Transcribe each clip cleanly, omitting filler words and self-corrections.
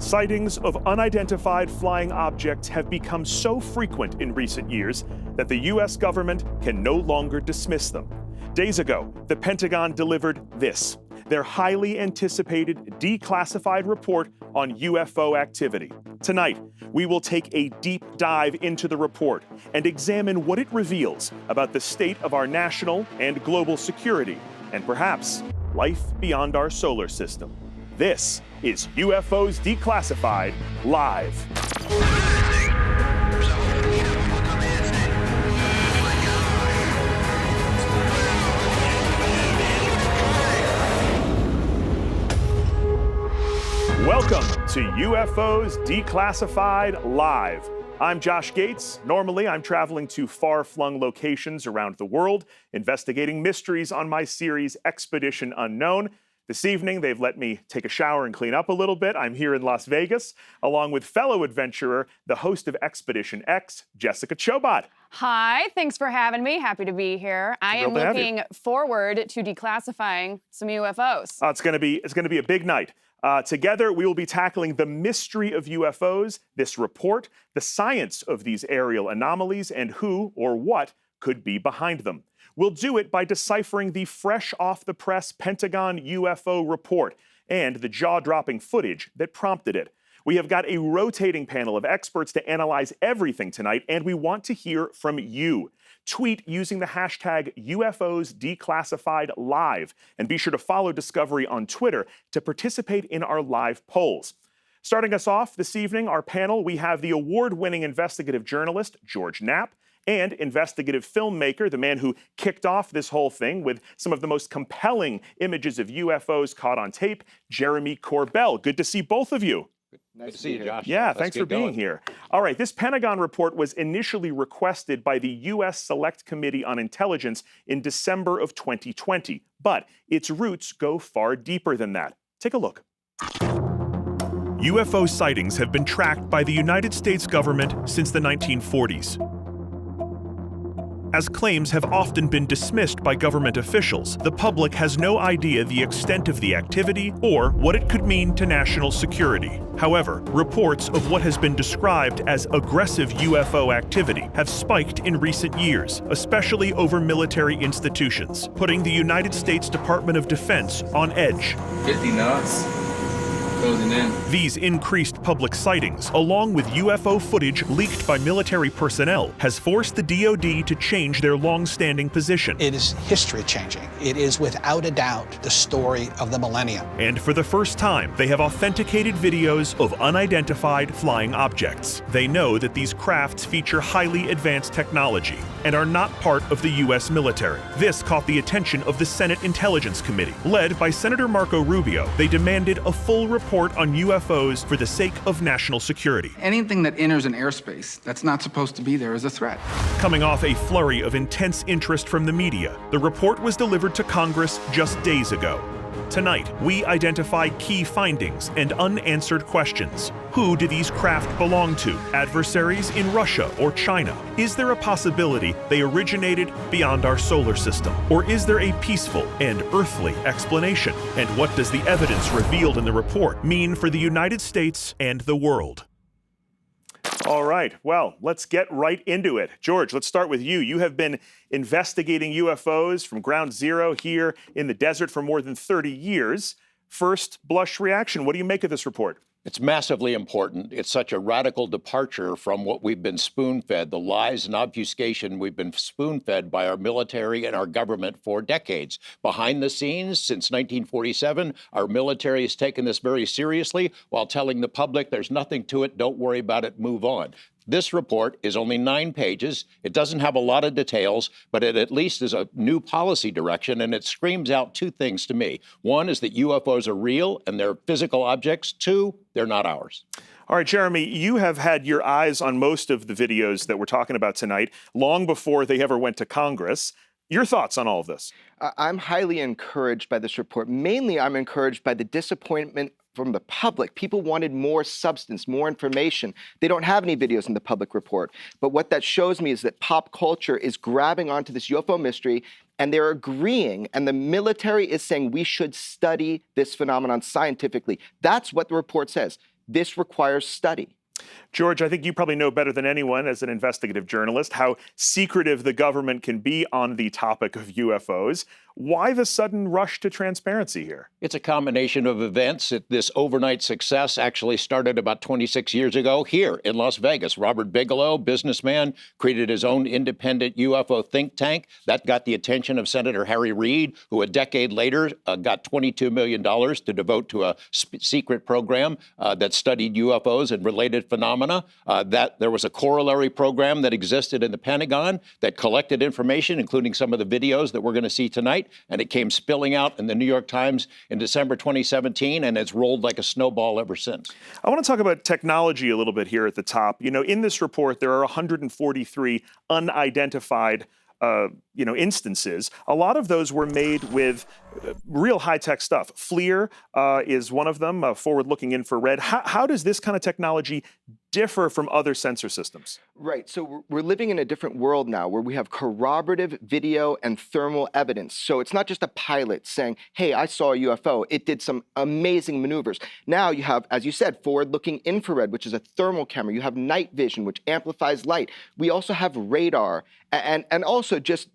Sightings of unidentified flying objects have become so frequent in recent years that the U.S. government can no longer dismiss them. Days ago, the Pentagon delivered this, their highly anticipated declassified report on UFO activity. Tonight, we will take a deep dive into the report and examine what it reveals about the state of our national and global security, and perhaps life beyond our solar system. This is UFOs Declassified Live. Welcome to UFOs Declassified Live. I'm Josh Gates. Normally, I'm traveling to far-flung locations around the world, investigating mysteries on my series Expedition Unknown. This evening, they've let me take a shower and clean up a little bit. I'm here in Las Vegas, along with fellow adventurer, the host of Expedition X, Jessica Chobot. Hi, thanks for having me. Happy to be here. I am looking forward to declassifying some UFOs. It's going to be a big night. Together, we will be tackling the mystery of UFOs, this report, the science of these aerial anomalies, and who or what could be behind them. We'll do it by deciphering the fresh-off-the-press Pentagon UFO report and the jaw-dropping footage that prompted it. We have got a rotating panel of experts to analyze everything tonight, and we want to hear from you. Tweet using the hashtag UFOs Declassified Live, and be sure to follow Discovery on Twitter to participate in our live polls. Starting us off this evening, our panel, we have the award-winning investigative journalist, George Knapp, and investigative filmmaker, the man who kicked off this whole thing with some of the most compelling images of UFOs caught on tape, Jeremy Corbell. Good to see both of you. Nice to see you, Josh. Yeah, thanks for being here. All right, this Pentagon report was initially requested by the U.S. Select Committee on Intelligence in December of 2020, but its roots go far deeper than that. Take a look. UFO sightings have been tracked by the United States government since the 1940s. As claims have often been dismissed by government officials, the public has no idea the extent of the activity or what it could mean to national security. However, reports of what has been described as aggressive UFO activity have spiked in recent years, especially over military institutions, putting the United States Department of Defense on edge. 50 knots. These increased public sightings, along with UFO footage leaked by military personnel, has forced the DoD to change their long-standing position. It is history-changing. It is without a doubt the story of the millennium. And for the first time, they have authenticated videos of unidentified flying objects. They know that these crafts feature highly advanced technology and are not part of the U.S. military. This caught the attention of the Senate Intelligence Committee. Led by Senator Marco Rubio, they demanded a full report on UFOs for the sake of national security. Anything that enters an airspace that's not supposed to be there is a threat. Coming off a flurry of intense interest from the media, the report was delivered to Congress just days ago. Tonight, we identify key findings and unanswered questions. Who do these craft belong to? Adversaries in Russia or China? Is there a possibility they originated beyond our solar system? Or is there a peaceful and earthly explanation? And what does the evidence revealed in the report mean for the United States and the world? All right, well, let's get right into it. George, let's start with you. You have been investigating UFOs from ground zero here in the desert for more than 30 years. First blush reaction, what do you make of this report? It's massively important. It's such a radical departure from what we've been spoon-fed, the lies and obfuscation we've been spoon-fed by our military and our government for decades. Behind the scenes, since 1947, our military has taken this very seriously while telling the public there's nothing to it, don't worry about it, move on. This report is only 9 pages. It doesn't have a lot of details, but it at least is a new policy direction, and it screams out 2 things to me. 1 is that UFOs are real and they're physical objects. 2, they're not ours. All right, Jeremy, you have had your eyes on most of the videos that we're talking about tonight, long before they ever went to Congress. Your thoughts on all of this? I'm highly encouraged by this report. Mainly, I'm encouraged by the disappointment from the public. People wanted more substance, more information. They don't have any videos in the public report. But what that shows me is that pop culture is grabbing onto this UFO mystery and they're agreeing, and the military is saying we should study this phenomenon scientifically. That's what the report says. This requires study. George, I think you probably know better than anyone as an investigative journalist how secretive the government can be on the topic of UFOs. Why the sudden rush to transparency here? It's a combination of events. This overnight success actually started about 26 years ago here in Las Vegas. Robert Bigelow, businessman, created his own independent UFO think tank. That got the attention of Senator Harry Reid, who a decade later got $22 million to devote to a secret program that studied UFOs and related phenomena. That there was a corollary program that existed in the Pentagon that collected information, including some of the videos that we're going to see tonight. And it came spilling out in the New York Times in December 2017, and it's rolled like a snowball ever since. I want to talk about technology a little bit here at the top. You know, in this report, there are 143 unidentified instances. A lot of those were made with real high-tech stuff. FLIR is one of them, forward-looking infrared. How does this kind of technology differ from other sensor systems? Right. So we're living in a different world now where we have corroborative video and thermal evidence. So it's not just a pilot saying, hey, I saw a UFO. It did some amazing maneuvers. Now you have, as you said, forward-looking infrared, which is a thermal camera. You have night vision, which amplifies light. We also have radar and also just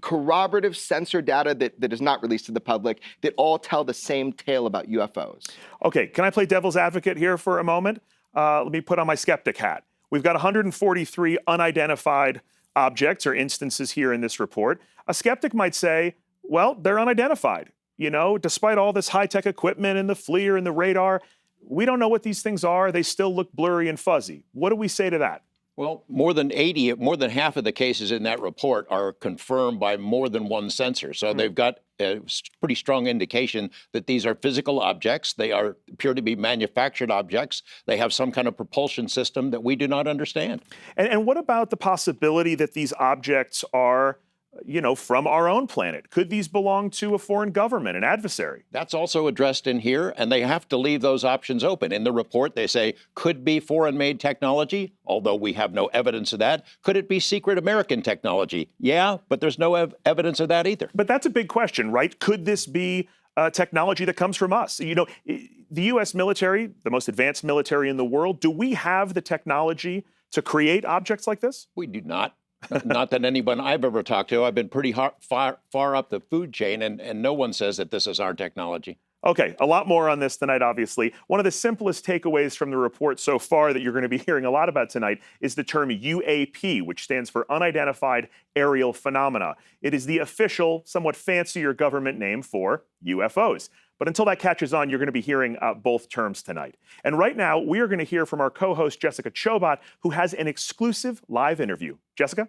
corroborative sensor data that is not released to the public that all tell the same tale about UFOs. Okay, can I play devil's advocate here for a moment? Let me put on my skeptic hat. We've got 143 unidentified objects or instances here in this report. A skeptic might say, well, they're unidentified. You know, despite all this high-tech equipment and the FLIR and the radar, we don't know what these things are. They still look blurry and fuzzy. What do we say to that? Well, more than half of the cases in that report are confirmed by more than one sensor. So they've got a pretty strong indication that these are physical objects. They appear to be manufactured objects. They have some kind of propulsion system that we do not understand. And what about the possibility that these objects are, you know, from our own planet? Could these belong to a foreign government, an adversary? That's also addressed in here, and they have to leave those options open. In the report, they say, could be foreign-made technology, although we have no evidence of that. Could it be secret American technology? Yeah, but there's no evidence of that either. But that's a big question, right? Could this be technology that comes from us? You know, the U.S. military, the most advanced military in the world, do we have the technology to create objects like this? We do not. Not that anyone I've ever talked to. I've been pretty far up the food chain, and no one says that this is our technology. Okay, a lot more on this tonight, obviously. One of the simplest takeaways from the report so far that you're going to be hearing a lot about tonight is the term UAP, which stands for Unidentified Aerial Phenomena. It is the official, somewhat fancier government name for UFOs. But until that catches on, you're going to be hearing both terms tonight. And right now, we are going to hear from our co-host, Jessica Chobot, who has an exclusive live interview. Jessica?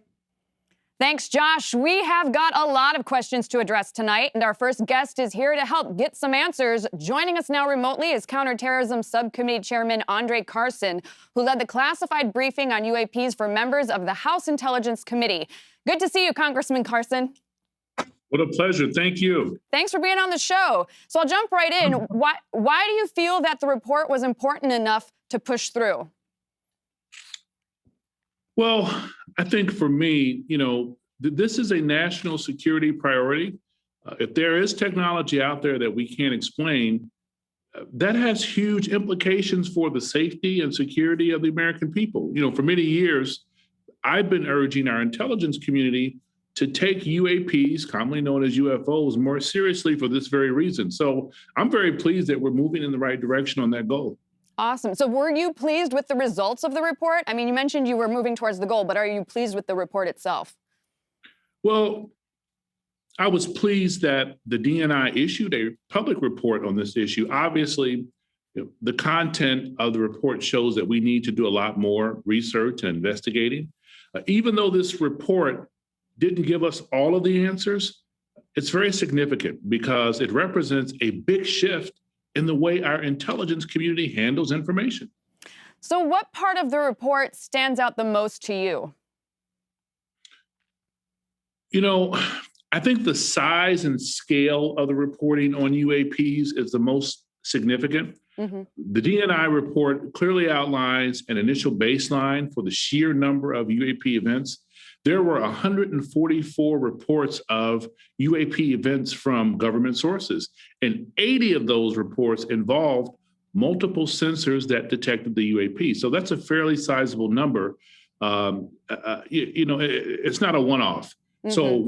Thanks, Josh. We have got a lot of questions to address tonight, and our first guest is here to help get some answers. Joining us now remotely is Counterterrorism Subcommittee Chairman Andre Carson, who led the classified briefing on UAPs for members of the House Intelligence Committee. Good to see you, Congressman Carson. What a pleasure. Thank you. Thanks for being on the show. So I'll jump right in. Why do you feel that the report was important enough to push through? Well, I think for me, you know, this is a national security priority. If there is technology out there that we can't explain, that has huge implications for the safety and security of the American people. You know, for many years, I've been urging our intelligence community to take UAPs, commonly known as UFOs, more seriously for this very reason. So I'm very pleased that we're moving in the right direction on that goal. Awesome. So were you pleased with the results of the report? I mean, you mentioned you were moving towards the goal, but are you pleased with the report itself? Well, I was pleased that the DNI issued a public report on this issue. Obviously, the content of the report shows that we need to do a lot more research and investigating. Even though this report didn't give us all of the answers, it's very significant because it represents a big shift in the way our intelligence community handles information. So what part of the report stands out the most to you? You know, I think the size and scale of the reporting on UAPs is the most significant. Mm-hmm. The DNI report clearly outlines an initial baseline for the sheer number of UAP events. There were 144 reports of UAP events from government sources, and 80 of those reports involved multiple sensors that detected the UAP. So that's a fairly sizable number. It's not a one-off. Mm-hmm. So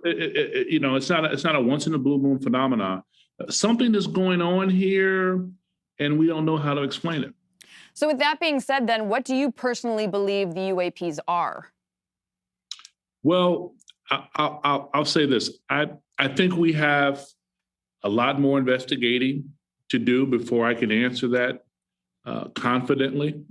it's not a once in a blue moon phenomenon. Something is going on here, and we don't know how to explain it. So with that being said, then, what do you personally believe the UAPs are? Well, I'll say this. I think we have a lot more investigating to do before I can answer that confidently.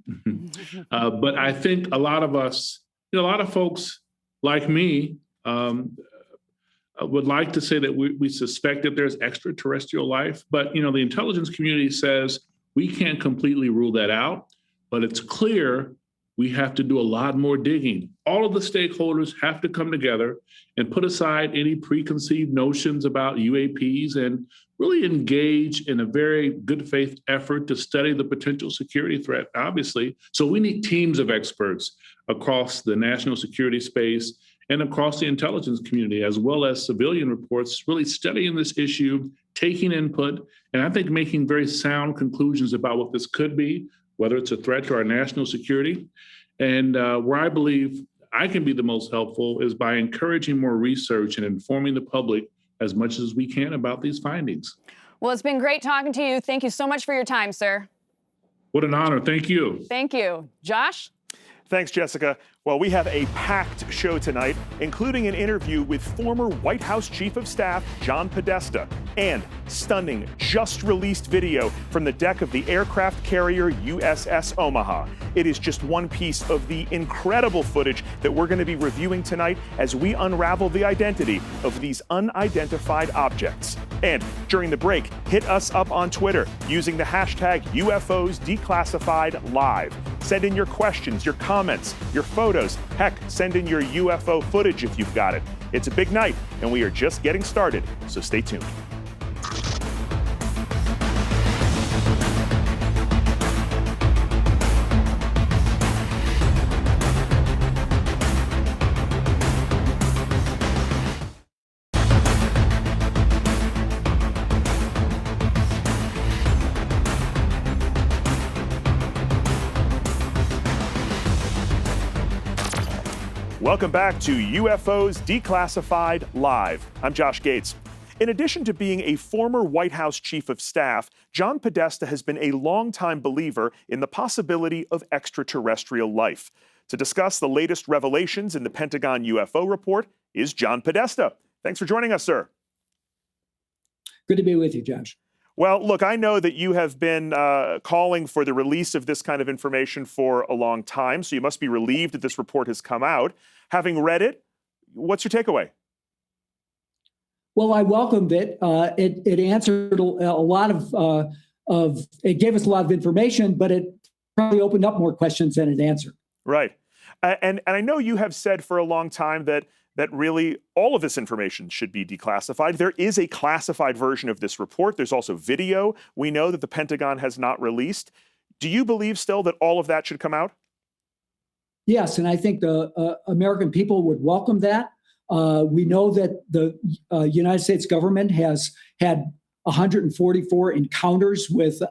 But I think a lot of us, a lot of folks like me would like to say that we suspect that there's extraterrestrial life. But, the intelligence community says we can't completely rule that out. But it's clear we have to do a lot more digging. All of the stakeholders have to come together and put aside any preconceived notions about UAPs and really engage in a very good faith effort to study the potential security threat, obviously. So we need teams of experts across the national security space and across the intelligence community, as well as civilian reports, really studying this issue, taking input, and I think making very sound conclusions about what this could be, whether it's a threat to our national security. And where I believe I can be the most helpful is by encouraging more research and informing the public as much as we can about these findings. Well, it's been great talking to you. Thank you so much for your time, sir. What an honor. Thank you. Thank you. Josh? Thanks, Jessica. Well, we have a packed show tonight, including an interview with former White House Chief of Staff John Podesta and stunning, just-released video from the deck of the aircraft carrier USS Omaha. It is just one piece of the incredible footage that we're going to be reviewing tonight as we unravel the identity of these unidentified objects. And during the break, hit us up on Twitter using the hashtag UFOs Declassified Live. Send in your questions, your comments, your photos. Heck, send in your UFO footage if you've got it. It's a big night, and we are just getting started, so stay tuned. Welcome back to UFOs Declassified Live. I'm Josh Gates. In addition to being a former White House Chief of Staff, John Podesta has been a longtime believer in the possibility of extraterrestrial life. To discuss the latest revelations in the Pentagon UFO report is John Podesta. Thanks for joining us, sir. Good to be with you, Josh. Well, look, I know that you have been calling for the release of this kind of information for a long time, so you must be relieved that this report has come out. Having read it, what's your takeaway? Well, I welcomed it. It answered a lot of it gave us a lot of information, but it probably opened up more questions than it answered. Right. And I know you have said for a long time that really all of this information should be declassified. There is a classified version of this report. There's also video we know that the Pentagon has not released. Do you believe still that all of that should come out? Yes, and I think the American people would welcome that. We know that the United States government has had 144 encounters with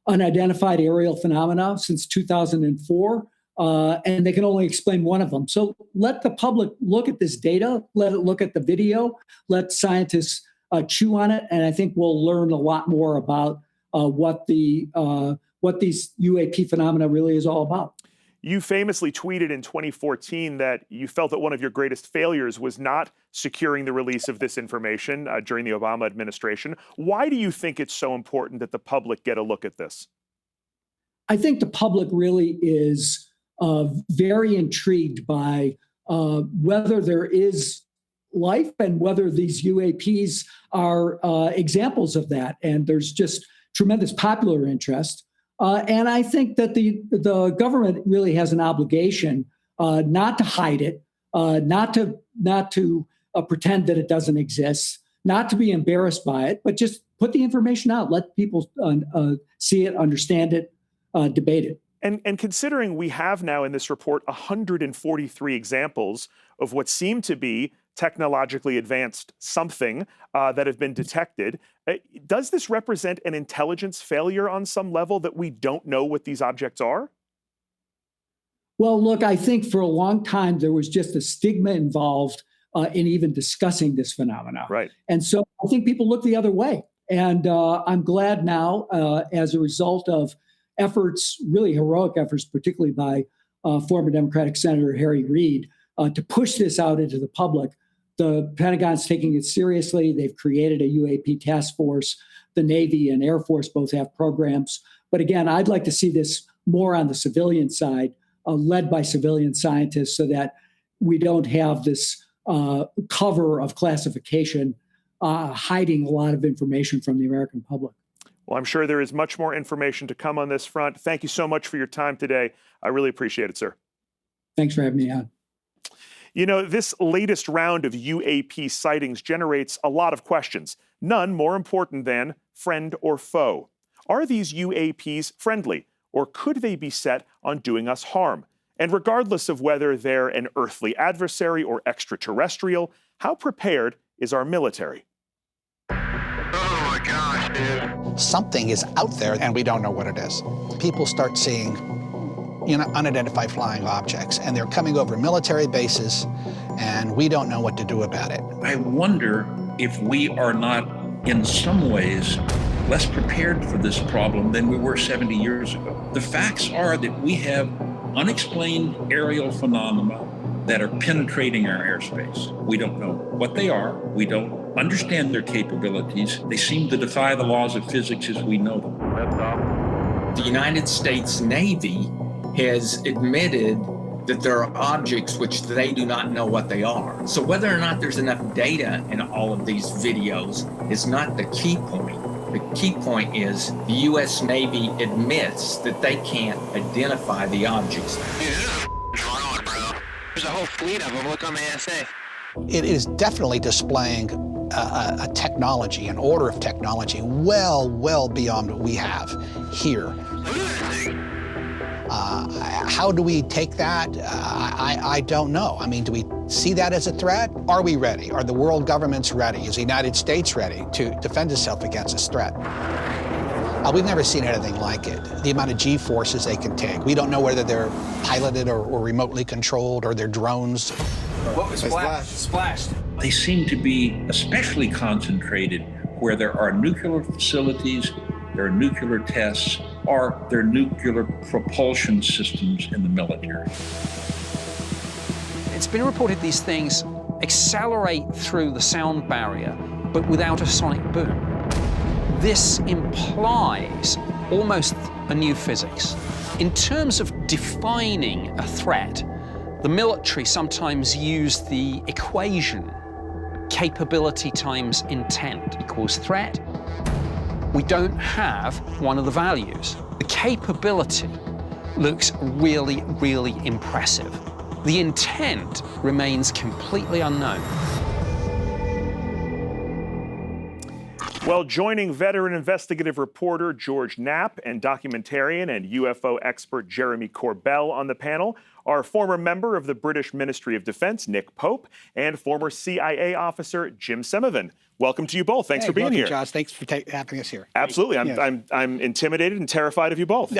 unidentified aerial phenomena since 2004. And they can only explain one of them. So let the public look at this data, let it look at the video, let scientists chew on it, and I think we'll learn a lot more about what these UAP phenomena really is all about. You famously tweeted in 2014 that you felt that one of your greatest failures was not securing the release of this information during the Obama administration. Why do you think it's so important that the public get a look at this? I think the public really is very intrigued by whether there is life and whether these UAPs are examples of that. And there's just tremendous popular interest. And I think that the government really has an obligation not to hide it, not to pretend that it doesn't exist, not to be embarrassed by it, but just put the information out, let people see it, understand it, debate it. And considering we have now in this report 143 examples of what seem to be technologically advanced something that have been detected, Does this represent an intelligence failure on some level that we don't know what these objects are? Well, look, I think for a long time there was just a stigma involved in even discussing this phenomena. Right. And so I think people look the other way. And I'm glad now, as a result of efforts, really heroic efforts, particularly by former Democratic Senator Harry Reid, to push this out into the public. The Pentagon's taking it seriously. They've created a UAP task force. The Navy and Air Force both have programs. But again, I'd like to see this more on the civilian side, led by civilian scientists, so that we don't have this cover of classification hiding a lot of information from the American public. Well, I'm sure there is much more information to come on this front. Thank you so much for your time today. I really appreciate it, sir. Thanks for having me on. You know, this latest round of UAP sightings generates a lot of questions, none more important than friend or foe. Are these UAPs friendly, or could they be set on doing us harm? And regardless of whether they're an earthly adversary or extraterrestrial, how prepared is our military? Oh my gosh, dude. Something is out there and we don't know what it is. People start seeing unidentified flying objects, and they're coming over military bases, and we don't know what to do about it. I wonder if we are not, in some ways, less prepared for this problem than we were 70 years ago. The facts are that we have unexplained aerial phenomena that are penetrating our airspace. We don't know what they are. We don't understand their capabilities. They seem to defy the laws of physics as we know them. The United States Navy has admitted that there are objects which they do not know what they are. So whether or not there's enough data in all of these videos is not the key point. The key point is the U.S. Navy admits that they can't identify the objects. Dude, this is wrong, bro. There's a whole fleet of them. Look on the ASA. It is definitely displaying a technology, an order of technology, well beyond what we have here. Look at that thing. How do we take that? I don't know. I mean, do we see that as a threat? Are we ready? Are the world governments ready? Is the United States ready to defend itself against this threat? We've never seen anything like it. The amount of G-forces they can take. We don't know whether they're piloted or remotely controlled, or they're drones. What was splashed? They seem to be especially concentrated where there are nuclear facilities, there are nuclear tests, or there are nuclear propulsion systems in the military. It's been reported these things accelerate through the sound barrier, but without a sonic boom. This implies almost a new physics. In terms of defining a threat, the military sometimes use the equation capability times intent equals threat. We don't have one of the values. The capability looks really impressive. The intent remains completely unknown. Well, joining veteran investigative reporter George Knapp and documentarian and UFO expert Jeremy Corbell on the panel are former member of the British Ministry of Defense, Nick Pope, and former CIA officer Jim Semivan. Welcome to you both. Thanks for being here. Josh. Thanks for having us here. Absolutely. I'm intimidated and terrified of you both.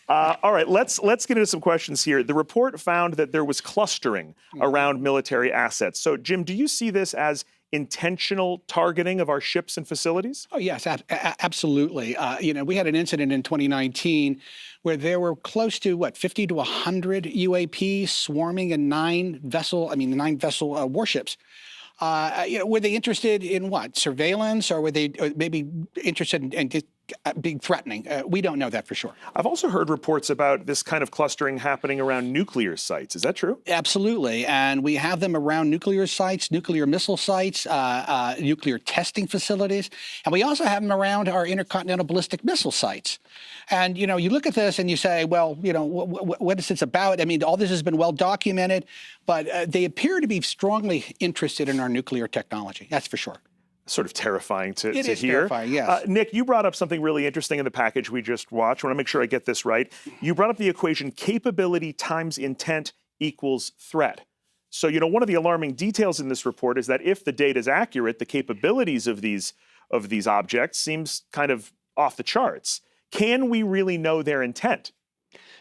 All right, let's get into some questions here. The report found that there was clustering around military assets. So, Jim, do you see this as intentional targeting of our ships and facilities? Oh, yes, absolutely. We had an incident in 2019 where there were close to, 50 to 100 UAPs swarming in 9 vessel warships. Were they interested in what? Surveillance, or were they maybe interested in just being threatening? We don't know that for sure. I've also heard reports about this kind of clustering happening around nuclear sites. Is that true? Absolutely. And we have them around nuclear sites, nuclear missile sites, nuclear testing facilities. And we also have them around our intercontinental ballistic missile sites. And, you look at this and you say, well, what is this about? I mean, all this has been well documented, but they appear to be strongly interested in our nuclear technology. That's for sure. Sort of terrifying to hear. It is terrifying, yes. Nick, you brought up something really interesting in the package we just watched. I want to make sure I get this right. You brought up the equation capability times intent equals threat. So, one of the alarming details in this report is that if the data is accurate, the capabilities of these of these objects seems kind of off the charts. Can we really know their intent?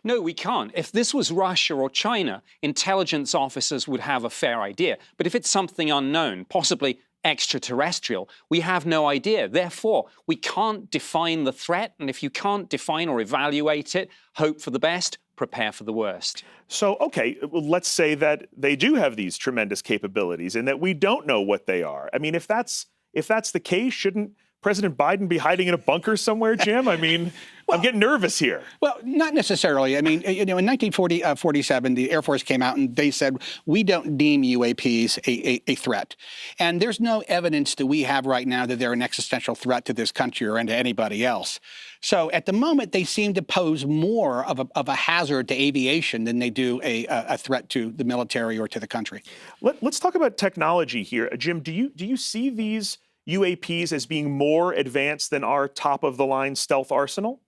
No, we can't. If this was Russia or China, intelligence officers would have a fair idea. But if it's something unknown, possibly extraterrestrial, we have no idea. Therefore, we can't define the threat. And if you can't define or evaluate it, hope for the best, prepare for the worst. So, okay, well, let's say that they do have these tremendous capabilities and that we don't know what they are. I mean, if that's the case, shouldn't President Biden be hiding in a bunker somewhere, Jim? I mean, I'm getting nervous here. Well, not necessarily. I mean, in 1947, the Air Force came out and they said, we don't deem UAPs a threat. And there's no evidence that we have right now that they're an existential threat to this country or to anybody else. So at the moment, they seem to pose more of a hazard to aviation than they do a threat to the military or to the country. Let's talk about technology here. Jim, do you see these UAPs as being more advanced than our top-of-the-line stealth arsenal?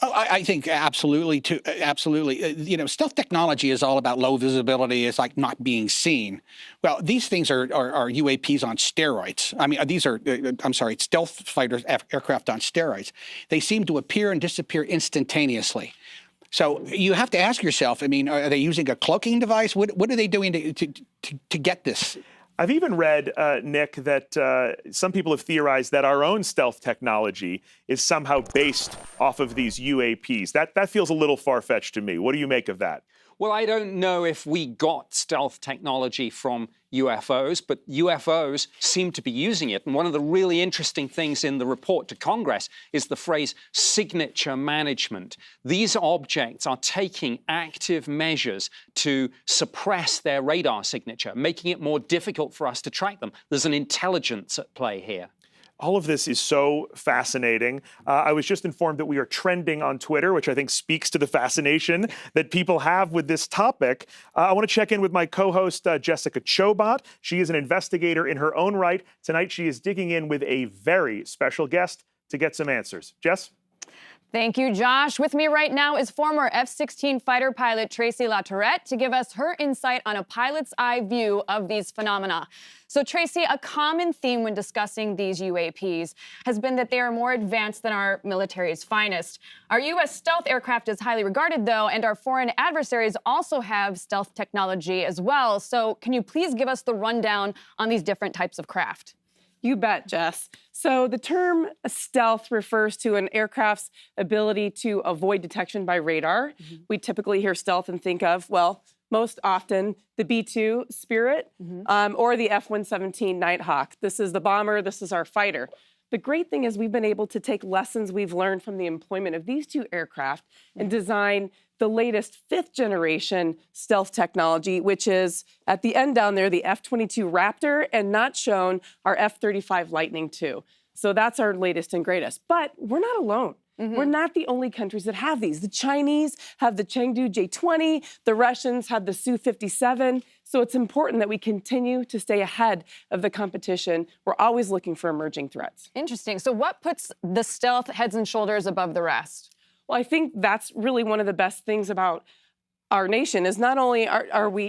Oh, I think absolutely. Absolutely. Stealth technology is all about low visibility. It's like not being seen. Well, these things are UAPs on steroids. I mean, these are, stealth fighters, aircraft on steroids. They seem to appear and disappear instantaneously. So you have to ask yourself, I mean, are they using a cloaking device? What are they doing to get this? I've even read, Nick, that some people have theorized that our own stealth technology is somehow based off of these UAPs. That feels a little far-fetched to me. What do you make of that? Well, I don't know if we got stealth technology from UFOs, but UFOs seem to be using it. And one of the really interesting things in the report to Congress is the phrase signature management. These objects are taking active measures to suppress their radar signature, making it more difficult for us to track them. There's an intelligence at play here. All of this is so fascinating. I was just informed that we are trending on Twitter, which I think speaks to the fascination that people have with this topic. I want to check in with my co-host, Jessica Chobot. She is an investigator in her own right. Tonight, she is digging in with a very special guest to get some answers. Jess? Thank you, Josh. With me right now is former F-16 fighter pilot Tracy LaTourette to give us her insight on a pilot's eye view of these phenomena. So, Tracy, a common theme when discussing these UAPs has been that they are more advanced than our military's finest. Our U.S. stealth aircraft is highly regarded, though, and our foreign adversaries also have stealth technology as well. So, can you please give us the rundown on these different types of craft? You bet, Jess. So the term stealth refers to an aircraft's ability to avoid detection by radar. Mm-hmm. We typically hear stealth and think of, well, most often the B-2 Spirit or the F-117 Nighthawk. This is the bomber, this is our fighter. The great thing is we've been able to take lessons we've learned from the employment of these two aircraft and design the latest 5th generation stealth technology, which is at the end down there, the F-22 Raptor, and not shown, our F-35 Lightning II. So that's our latest and greatest. But we're not alone. We're not the only countries that have these. The Chinese have the Chengdu J-20, the Russians have the Su-57. So it's important that we continue to stay ahead of the competition. We're always looking for emerging threats. Interesting. So what puts the stealth heads and shoulders above the rest? Well, I think that's really one of the best things about our nation is not only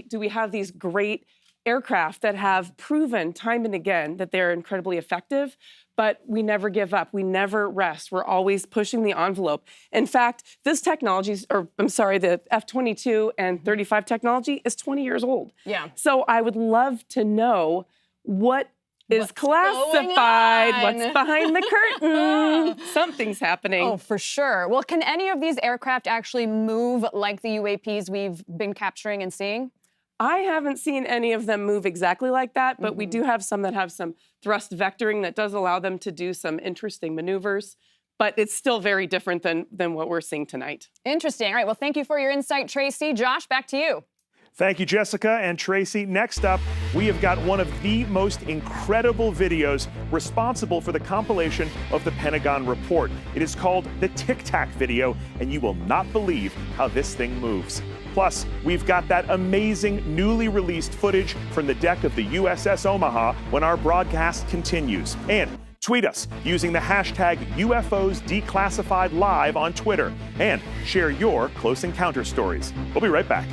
do we have these great aircraft that have proven time and again that they're incredibly effective, but we never give up. We never rest. We're always pushing the envelope. In fact, this technology, the F-22 and 35 technology is 20 years old. Yeah. So I would love to know what's classified, what's behind the curtain. Something's happening. Oh, for sure. Well, can any of these aircraft actually move like the UAPs we've been capturing and seeing? I haven't seen any of them move exactly like that, but we do have some that have some thrust vectoring that does allow them to do some interesting maneuvers. But it's still very different than what we're seeing tonight. Interesting. All right, well, thank you for your insight, Tracy. Josh, back to you. Thank you, Jessica and Tracy. Next up, we have got one of the most incredible videos responsible for the compilation of the Pentagon report. It is called the Tic Tac video, and you will not believe how this thing moves. Plus, we've got that amazing newly released footage from the deck of the USS Omaha when our broadcast continues. And tweet us using the hashtag UFOs Declassified Live on Twitter and share your close encounter stories. We'll be right back.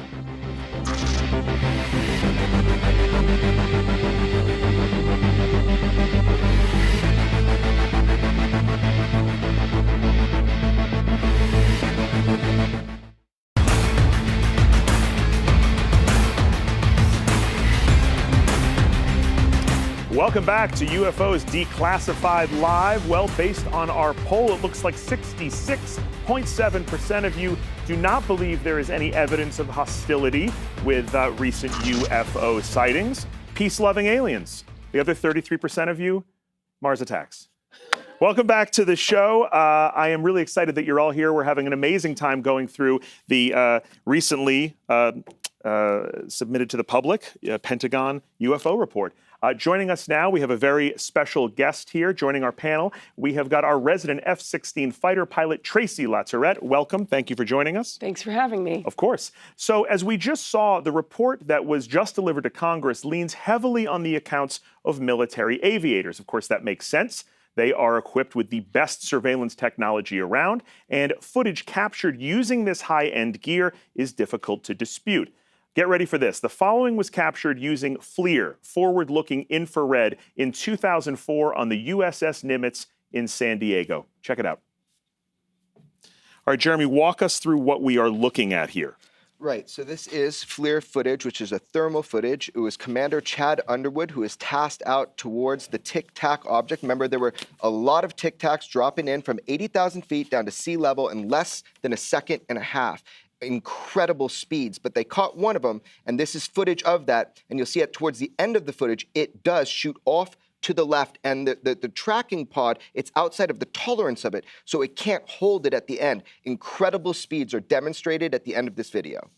Welcome back to UFOs Declassified Live. Well, based on our poll, it looks like 66.7% of you do not believe there is any evidence of hostility with recent UFO sightings. Peace-loving aliens. The other 33% of you, Mars attacks. Welcome back to the show. I am really excited that you're all here. We're having an amazing time going through the recently submitted to the public Pentagon UFO report. Joining us now, we have a very special guest here. Joining our panel, we have got our resident F-16 fighter pilot, Tracy Lazarette. Welcome. Thank you for joining us. Thanks for having me. Of course. So as we just saw, the report that was just delivered to Congress leans heavily on the accounts of military aviators. Of course, that makes sense. They are equipped with the best surveillance technology around, and footage captured using this high-end gear is difficult to dispute. Get ready for this. The following was captured using FLIR, forward-looking infrared, in 2004 on the USS Nimitz in San Diego. Check it out. All right, Jeremy, walk us through what we are looking at here. Right, so this is FLIR footage, which is a thermal footage. It was Commander Chad Underwood who was tasked out towards the Tic Tac object. Remember, there were a lot of Tic Tacs dropping in from 80,000 feet down to sea level in less than a second and a half. Incredible speeds, but they caught one of them, and this is footage of that, and you'll see it towards the end of the footage, it does shoot off to the left, and the tracking pod, it's outside of the tolerance of it, so it can't hold it at the end. Incredible speeds are demonstrated at the end of this video.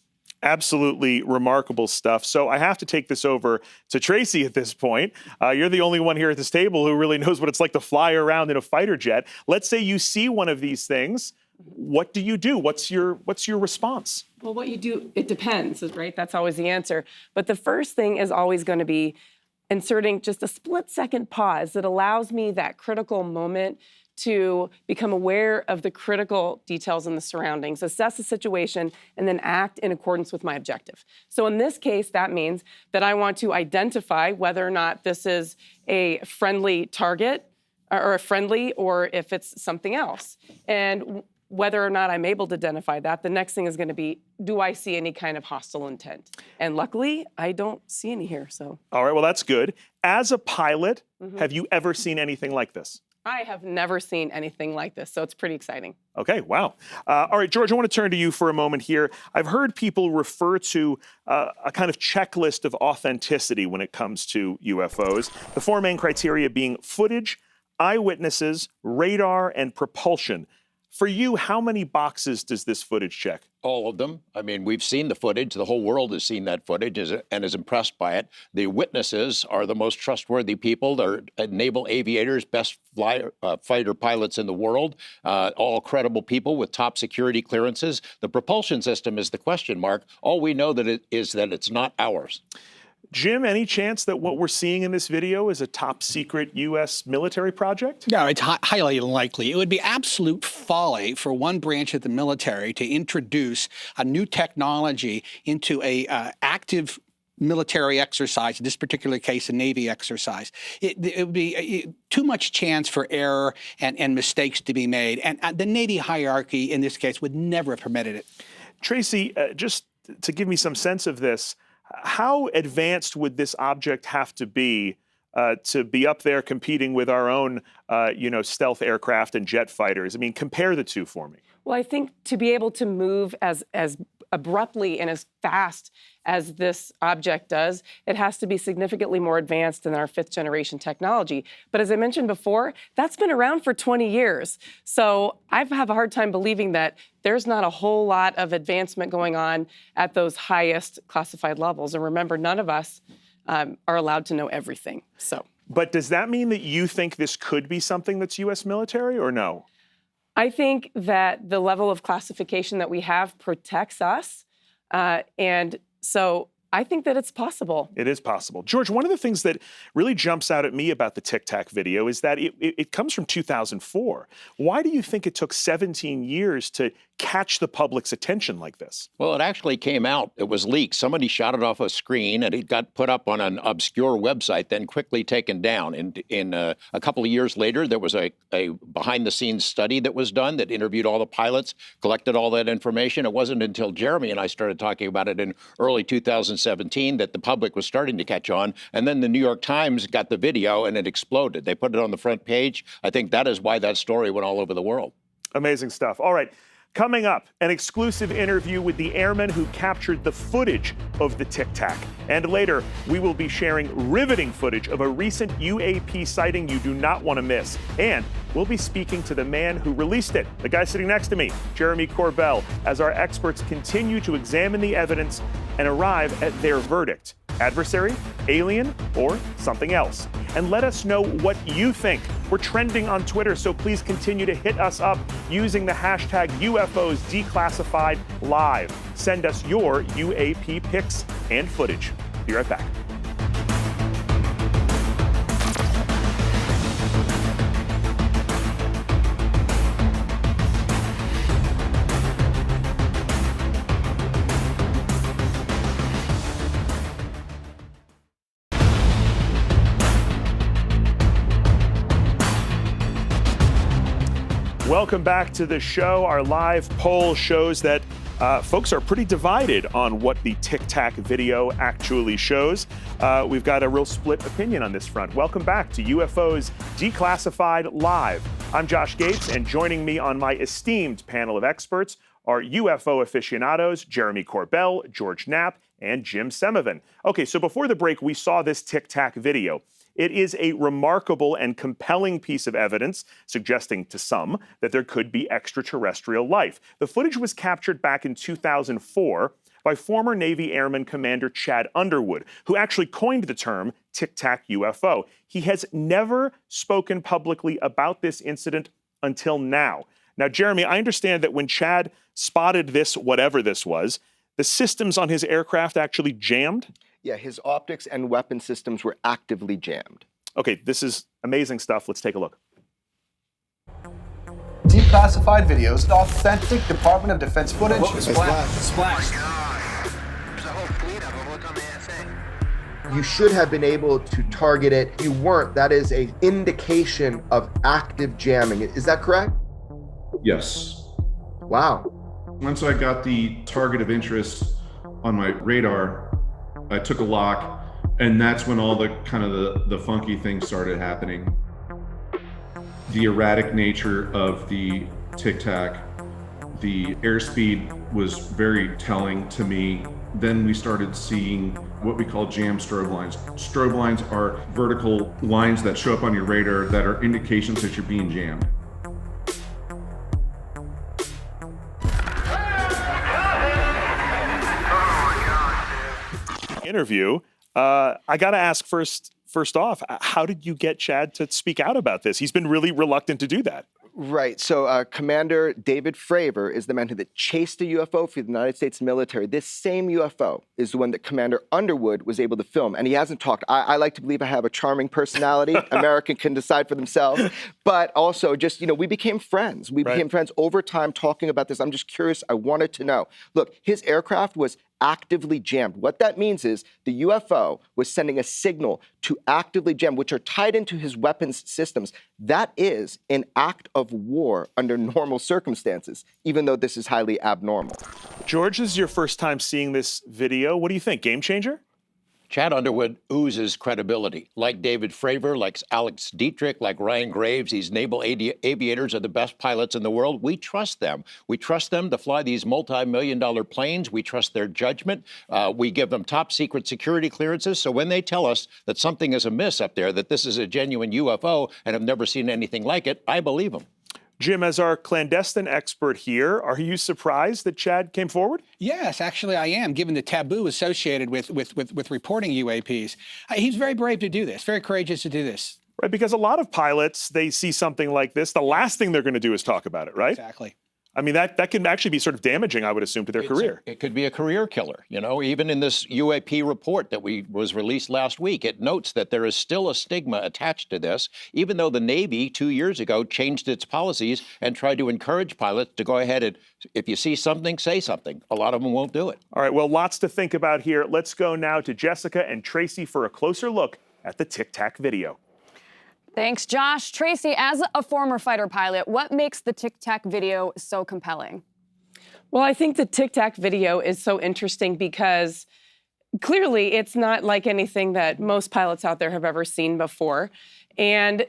Absolutely remarkable stuff. So I have to take this over to Tracy at this point. You're the only one here at this table who really knows what it's like to fly around in a fighter jet. Let's say you see one of these things. What do you do? What's your response? Well, what you do, it depends, right? That's always the answer. But the first thing is always going to be inserting just a split-second pause that allows me that critical moment to become aware of the critical details in the surroundings, assess the situation, and then act in accordance with my objective. So in this case, that means that I want to identify whether or not this is a friendly target or if it's something else. And whether or not I'm able to identify that, the next thing is going to be, do I see any kind of hostile intent? And luckily, I don't see any here, so. All right, well, that's good. As a pilot, have you ever seen anything like this? I have never seen anything like this, so it's pretty exciting. Okay, wow. All right, George, I want to turn to you for a moment here. I've heard people refer to a kind of checklist of authenticity when it comes to UFOs. The four main criteria being footage, eyewitnesses, radar, and propulsion. For you, how many boxes does this footage check? All of them. I mean, we've seen the footage. The whole world has seen that footage and is impressed by it. The witnesses are the most trustworthy people. They're naval aviators, best fighter pilots in the world, all credible people with top security clearances. The propulsion system is the question mark. All we know that is that it's not ours. Jim, any chance that what we're seeing in this video is a top secret U.S. military project? No, it's highly unlikely. It would be absolute folly for one branch of the military to introduce a new technology into a active military exercise, in this particular case, a Navy exercise. It would be too much chance for error and mistakes to be made. And the Navy hierarchy, in this case, would never have permitted it. Tracy, just to give me some sense of this, how advanced would this object have to be up there competing with our own, stealth aircraft and jet fighters? I mean, compare the two for me. Well, I think to be able to move as abruptly and as fast as this object does, it has to be significantly more advanced than our fifth generation technology. But as I mentioned before, that's been around for 20 years. So I have a hard time believing that there's not a whole lot of advancement going on at those highest classified levels. And remember, none of us are allowed to know everything. So. But does that mean that you think this could be something that's U.S. military or no? I think that the level of classification that we have protects us. And so I think that it's possible. It is possible. George, one of the things that really jumps out at me about the Tic Tac video is that it comes from 2004. Why do you think it took 17 years to catch the public's attention like this? Well, it actually came out. It was leaked. Somebody shot it off a screen, and it got put up on an obscure website, then quickly taken down. In a couple of years later, there was a behind-the-scenes study that was done that interviewed all the pilots, collected all that information. It wasn't until Jeremy and I started talking about it in early 2016 17 that the public was starting to catch on. And then the New York Times got the video and it exploded. They put it on the front page. I think that is why that story went all over the world. Amazing stuff. All right. Coming up, an exclusive interview with the airmen who captured the footage of the Tic Tac. And later, we will be sharing riveting footage of a recent UAP sighting you do not want to miss. And we'll be speaking to the man who released it, the guy sitting next to me, Jeremy Corbell, as our experts continue to examine the evidence and arrive at their verdict. Adversary, alien, or something else? And let us know what you think. We're trending on Twitter, so please continue to hit us up using the hashtag UFOs Declassified Live. Send us your UAP pics and footage. Be right back. Welcome back to the show. Our live poll shows that folks are pretty divided on what the Tic Tac video actually shows. We've got a real split opinion on this front. Welcome back to UFOs Declassified Live. I'm Josh Gates, and joining me on my esteemed panel of experts are UFO aficionados Jeremy Corbell, George Knapp, and Jim Semovan. Okay, so before the break, we saw this Tic Tac video. It is a remarkable and compelling piece of evidence suggesting to some that there could be extraterrestrial life. The footage was captured back in 2004 by former Navy Airman Commander Chad Underwood, who actually coined the term Tic Tac UFO. He has never spoken publicly about this incident until now. Now, Jeremy, I understand that when Chad spotted this, whatever this was, the systems on his aircraft actually jammed? Yeah, his optics and weapon systems were actively jammed. Okay, this is amazing stuff. Let's take a look. Declassified videos, authentic Department of Defense footage. Splash. There's a whole fleet of them. Look on the ASA. You should have been able to target it. You weren't. That is an indication of active jamming. Is that correct? Yes. Wow. Once I got the target of interest on my radar, I took a lock, and that's when all the kind of the funky things started happening. The erratic nature of the Tic Tac, the airspeed was very telling to me. Then we started seeing what we call jam strobe lines. Strobe lines are vertical lines that show up on your radar that are indications that you're being jammed. Interview. I got to ask first off, how did you get Chad to speak out about this? He's been really reluctant to do that. Right. So Commander David Fravor is the man who chased a UFO for the United States military. This same UFO is the one that Commander Underwood was able to film. And he hasn't talked. I like to believe I have a charming personality. American can decide for themselves. But also just, we became friends. We became friends over time talking about this. I'm just curious. I wanted to know. Look, his aircraft was actively jammed. What that means is the UFO was sending a signal to actively jam, which are tied into his weapons systems. That is an act of war under normal circumstances, even though this is highly abnormal. George, this is your first time seeing this video. What do you think? Game changer? Chad Underwood oozes credibility. Like David Fravor, like Alex Dietrich, like Ryan Graves, these naval aviators are the best pilots in the world. We trust them. We trust them to fly these multi-million-dollar planes. We trust their judgment. We give them top secret security clearances. So when they tell us that something is amiss up there, that this is a genuine UFO and have never seen anything like it, I believe them. Jim, as our clandestine expert here, are you surprised that Chad came forward? Yes, actually I am, given the taboo associated with reporting UAPs. He's very brave to do this, very courageous to do this. Right, because a lot of pilots, they see something like this, the last thing they're going to do is talk about it, right? Exactly. I mean, that can actually be sort of damaging, I would assume, to their career. It could be a career killer. Even in this UAP report that was released last week, it notes that there is still a stigma attached to this, even though the Navy 2 years ago changed its policies and tried to encourage pilots to go ahead and, if you see something, say something. A lot of them won't do it. All right, well, lots to think about here. Let's go now to Jessica and Tracy for a closer look at the Tic Tac video. Thanks, Josh. Tracy, as a former fighter pilot, what makes the Tic Tac video so compelling? Well, I think the Tic Tac video is so interesting because clearly it's not like anything that most pilots out there have ever seen before. And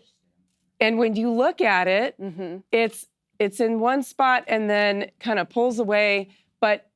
when you look at it, it's in one spot and then kind of pulls away, but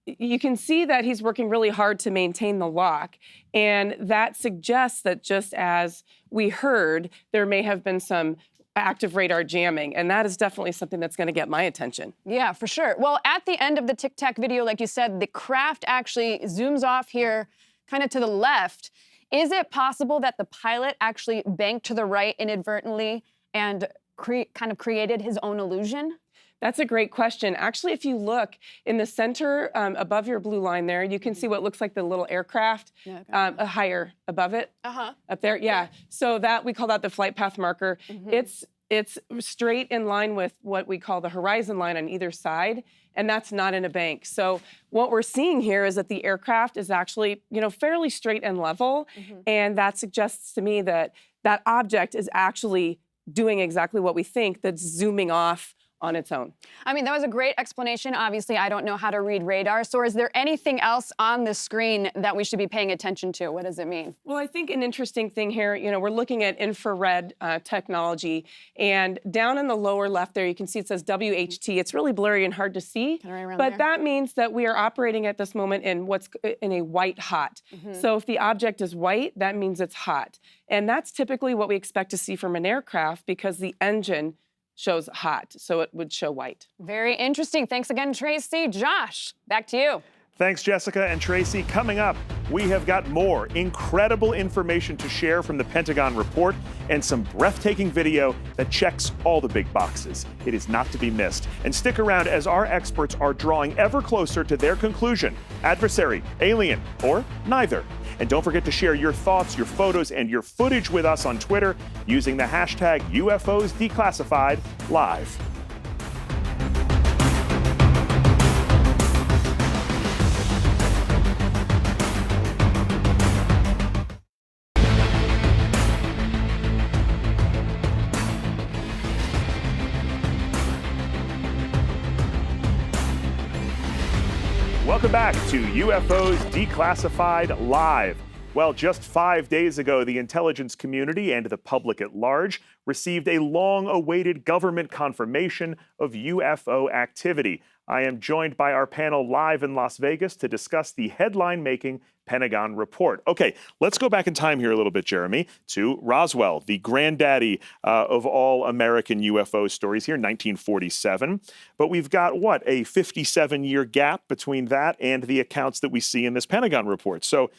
you can see that he's working really hard to maintain the lock. And that suggests that, just as we heard, there may have been some active radar jamming. And that is definitely something that's going to get my attention. Yeah, for sure. Well, at the end of the Tic Tac video, like you said, the craft actually zooms off here kind of to the left. Is it possible that the pilot actually banked to the right inadvertently and kind of created his own illusion? That's a great question. Actually, if you look in the center above your blue line there, you can see what looks like the little aircraft higher above it, up there. Yeah. So that we call that the flight path marker. It's straight in line with what we call the horizon line on either side, and that's not in a bank. So what we're seeing here is that the aircraft is actually, fairly straight and level, and that suggests to me that that object is actually doing exactly what we think, that's zooming off on its own. I mean, that was a great explanation. Obviously, I don't know how to read radar. So is there anything else on the screen that we should be paying attention to? What does it mean? Well, I think an interesting thing here, we're looking at infrared technology. And down in the lower left there, you can see it says WHT. It's really blurry and hard to see. But that means that we are operating at this moment in a white hot. So if the object is white, that means it's hot. And that's typically what we expect to see from an aircraft, because the engine shows hot, so it would show white. Very interesting. Thanks again, Tracy. Josh, back to you. Thanks, Jessica and Tracy. Coming up, we have got more incredible information to share from the Pentagon report and some breathtaking video that checks all the big boxes. It is not to be missed. And stick around as our experts are drawing ever closer to their conclusion: adversary, alien, or neither. And don't forget to share your thoughts, your photos, and your footage with us on Twitter using the hashtag UFOs Declassified Live. Welcome back to UFOs Declassified Live. Well, just 5 days ago, the intelligence community and the public at large received a long-awaited government confirmation of UFO activity. I am joined by our panel live in Las Vegas to discuss the headline-making Pentagon report. Okay, let's go back in time here a little bit, Jeremy, to Roswell, the granddaddy of all American UFO stories here, 1947. But we've got, what, a 57-year gap between that and the accounts that we see in this Pentagon report. So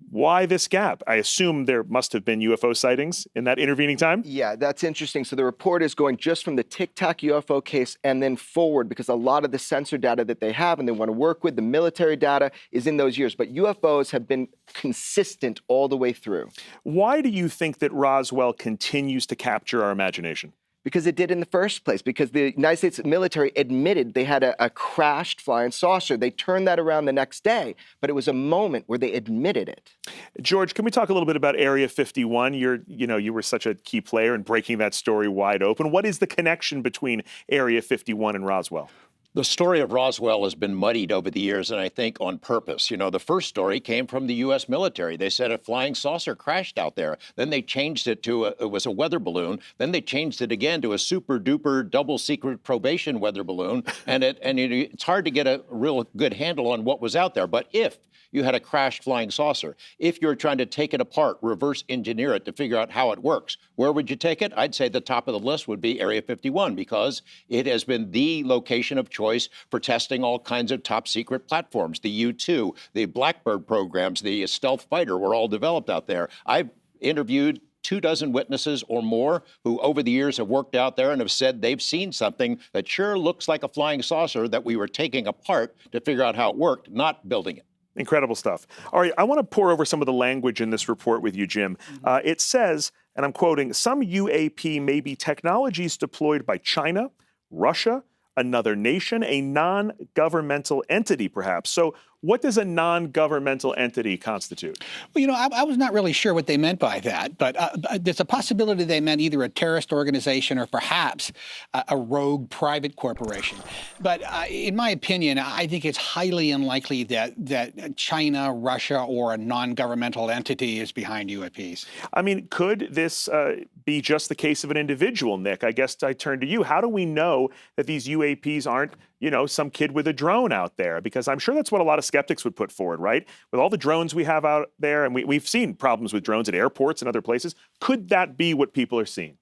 why this gap? I assume there must have been UFO sightings in that intervening time? Yeah, that's interesting. So the report is going just from the Tic Tac UFO case and then forward, because a lot of the sensor data that they have and they want to work with, the military data, is in those years. But UFOs have been consistent all the way through. Why do you think that Roswell continues to capture our imagination? Because it did in the first place, because the United States military admitted they had a crashed flying saucer. They turned that around the next day, but it was a moment where they admitted it. George, can we talk a little bit about Area 51? You were such a key player in breaking that story wide open. What is the connection between Area 51 and Roswell? The story of Roswell has been muddied over the years, and I think on purpose. The first story came from the U.S. military. They said a flying saucer crashed out there. Then they changed it to it was a weather balloon. Then they changed it again to a super duper double secret probation weather balloon. And it's hard to get a real good handle on what was out there. But if you had a crashed flying saucer, if you're trying to take it apart, reverse engineer it to figure out how it works, where would you take it? I'd say the top of the list would be Area 51, because it has been the location of choice for testing all kinds of top secret platforms. The U-2, the Blackbird programs, the stealth fighter were all developed out there. I've interviewed 24 witnesses or more who over the years have worked out there and have said they've seen something that sure looks like a flying saucer that we were taking apart to figure out how it worked, not building it. Incredible stuff. All right, I want to pour over some of the language in this report with you, Jim. It says, and I'm quoting, some UAP may be technologies deployed by China, Russia, another nation, a non-governmental entity perhaps. So What does a non-governmental entity constitute? Well, you know, I was not really sure what they meant by that, but there's a possibility they meant either a terrorist organization or perhaps a rogue private corporation. But in my opinion, I think it's highly unlikely that China, Russia, or a non-governmental entity is behind UAPs. I mean, could this be just the case of an individual, Nick? I guess I turn to you. How do we know that these UAPs aren't, you know, some kid with a drone out there? Because I'm sure that's what a lot of skeptics would put forward, right? With all the drones we have out there, and we've seen problems with drones at airports and other places, could that be what people are seeing?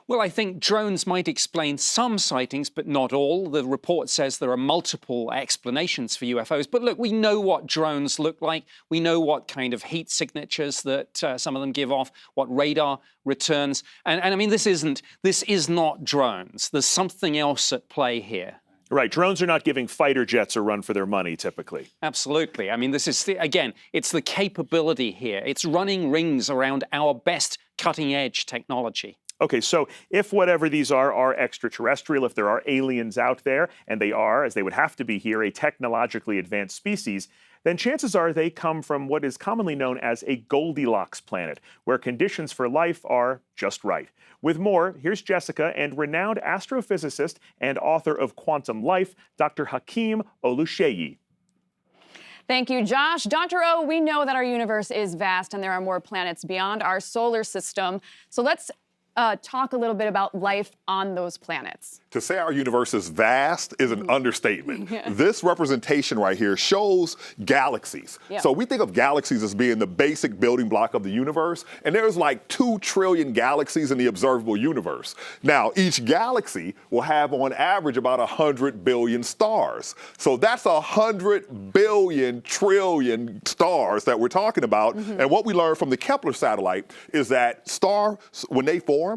Well, I think drones might explain some sightings, but not all. The report says there are multiple explanations for UFOs. But look, we know what drones look like. We know what kind of heat signatures that some of them give off, what radar returns. And I mean, this is not drones. There's something else at play here. Right. Drones are not giving fighter jets a run for their money, typically. Absolutely. I mean, this is, again, it's the capability here. It's running rings around our best cutting-edge technology. Okay, so if whatever these are extraterrestrial, if there are aliens out there, and they are, as they would have to be here, a technologically advanced species, then chances are they come from what is commonly known as a Goldilocks planet, where conditions for life are just right. With more, here's Jessica and renowned astrophysicist and author of Quantum Life, Dr. Hakeem Oluseyi. Thank you, Josh. Dr. O, we know that our universe is vast and there are more planets beyond our solar system. So let's talk a little bit about life on those planets. To say our universe is vast is an understatement. This representation right here shows galaxies. Yeah. So we think of galaxies as being the basic building block of the universe, and there's like 2 trillion galaxies in the observable universe. Now, each galaxy will have on average about 100 billion stars. So that's 100 billion trillion stars that we're talking about. And what we learned from the Kepler satellite is that stars, when they form,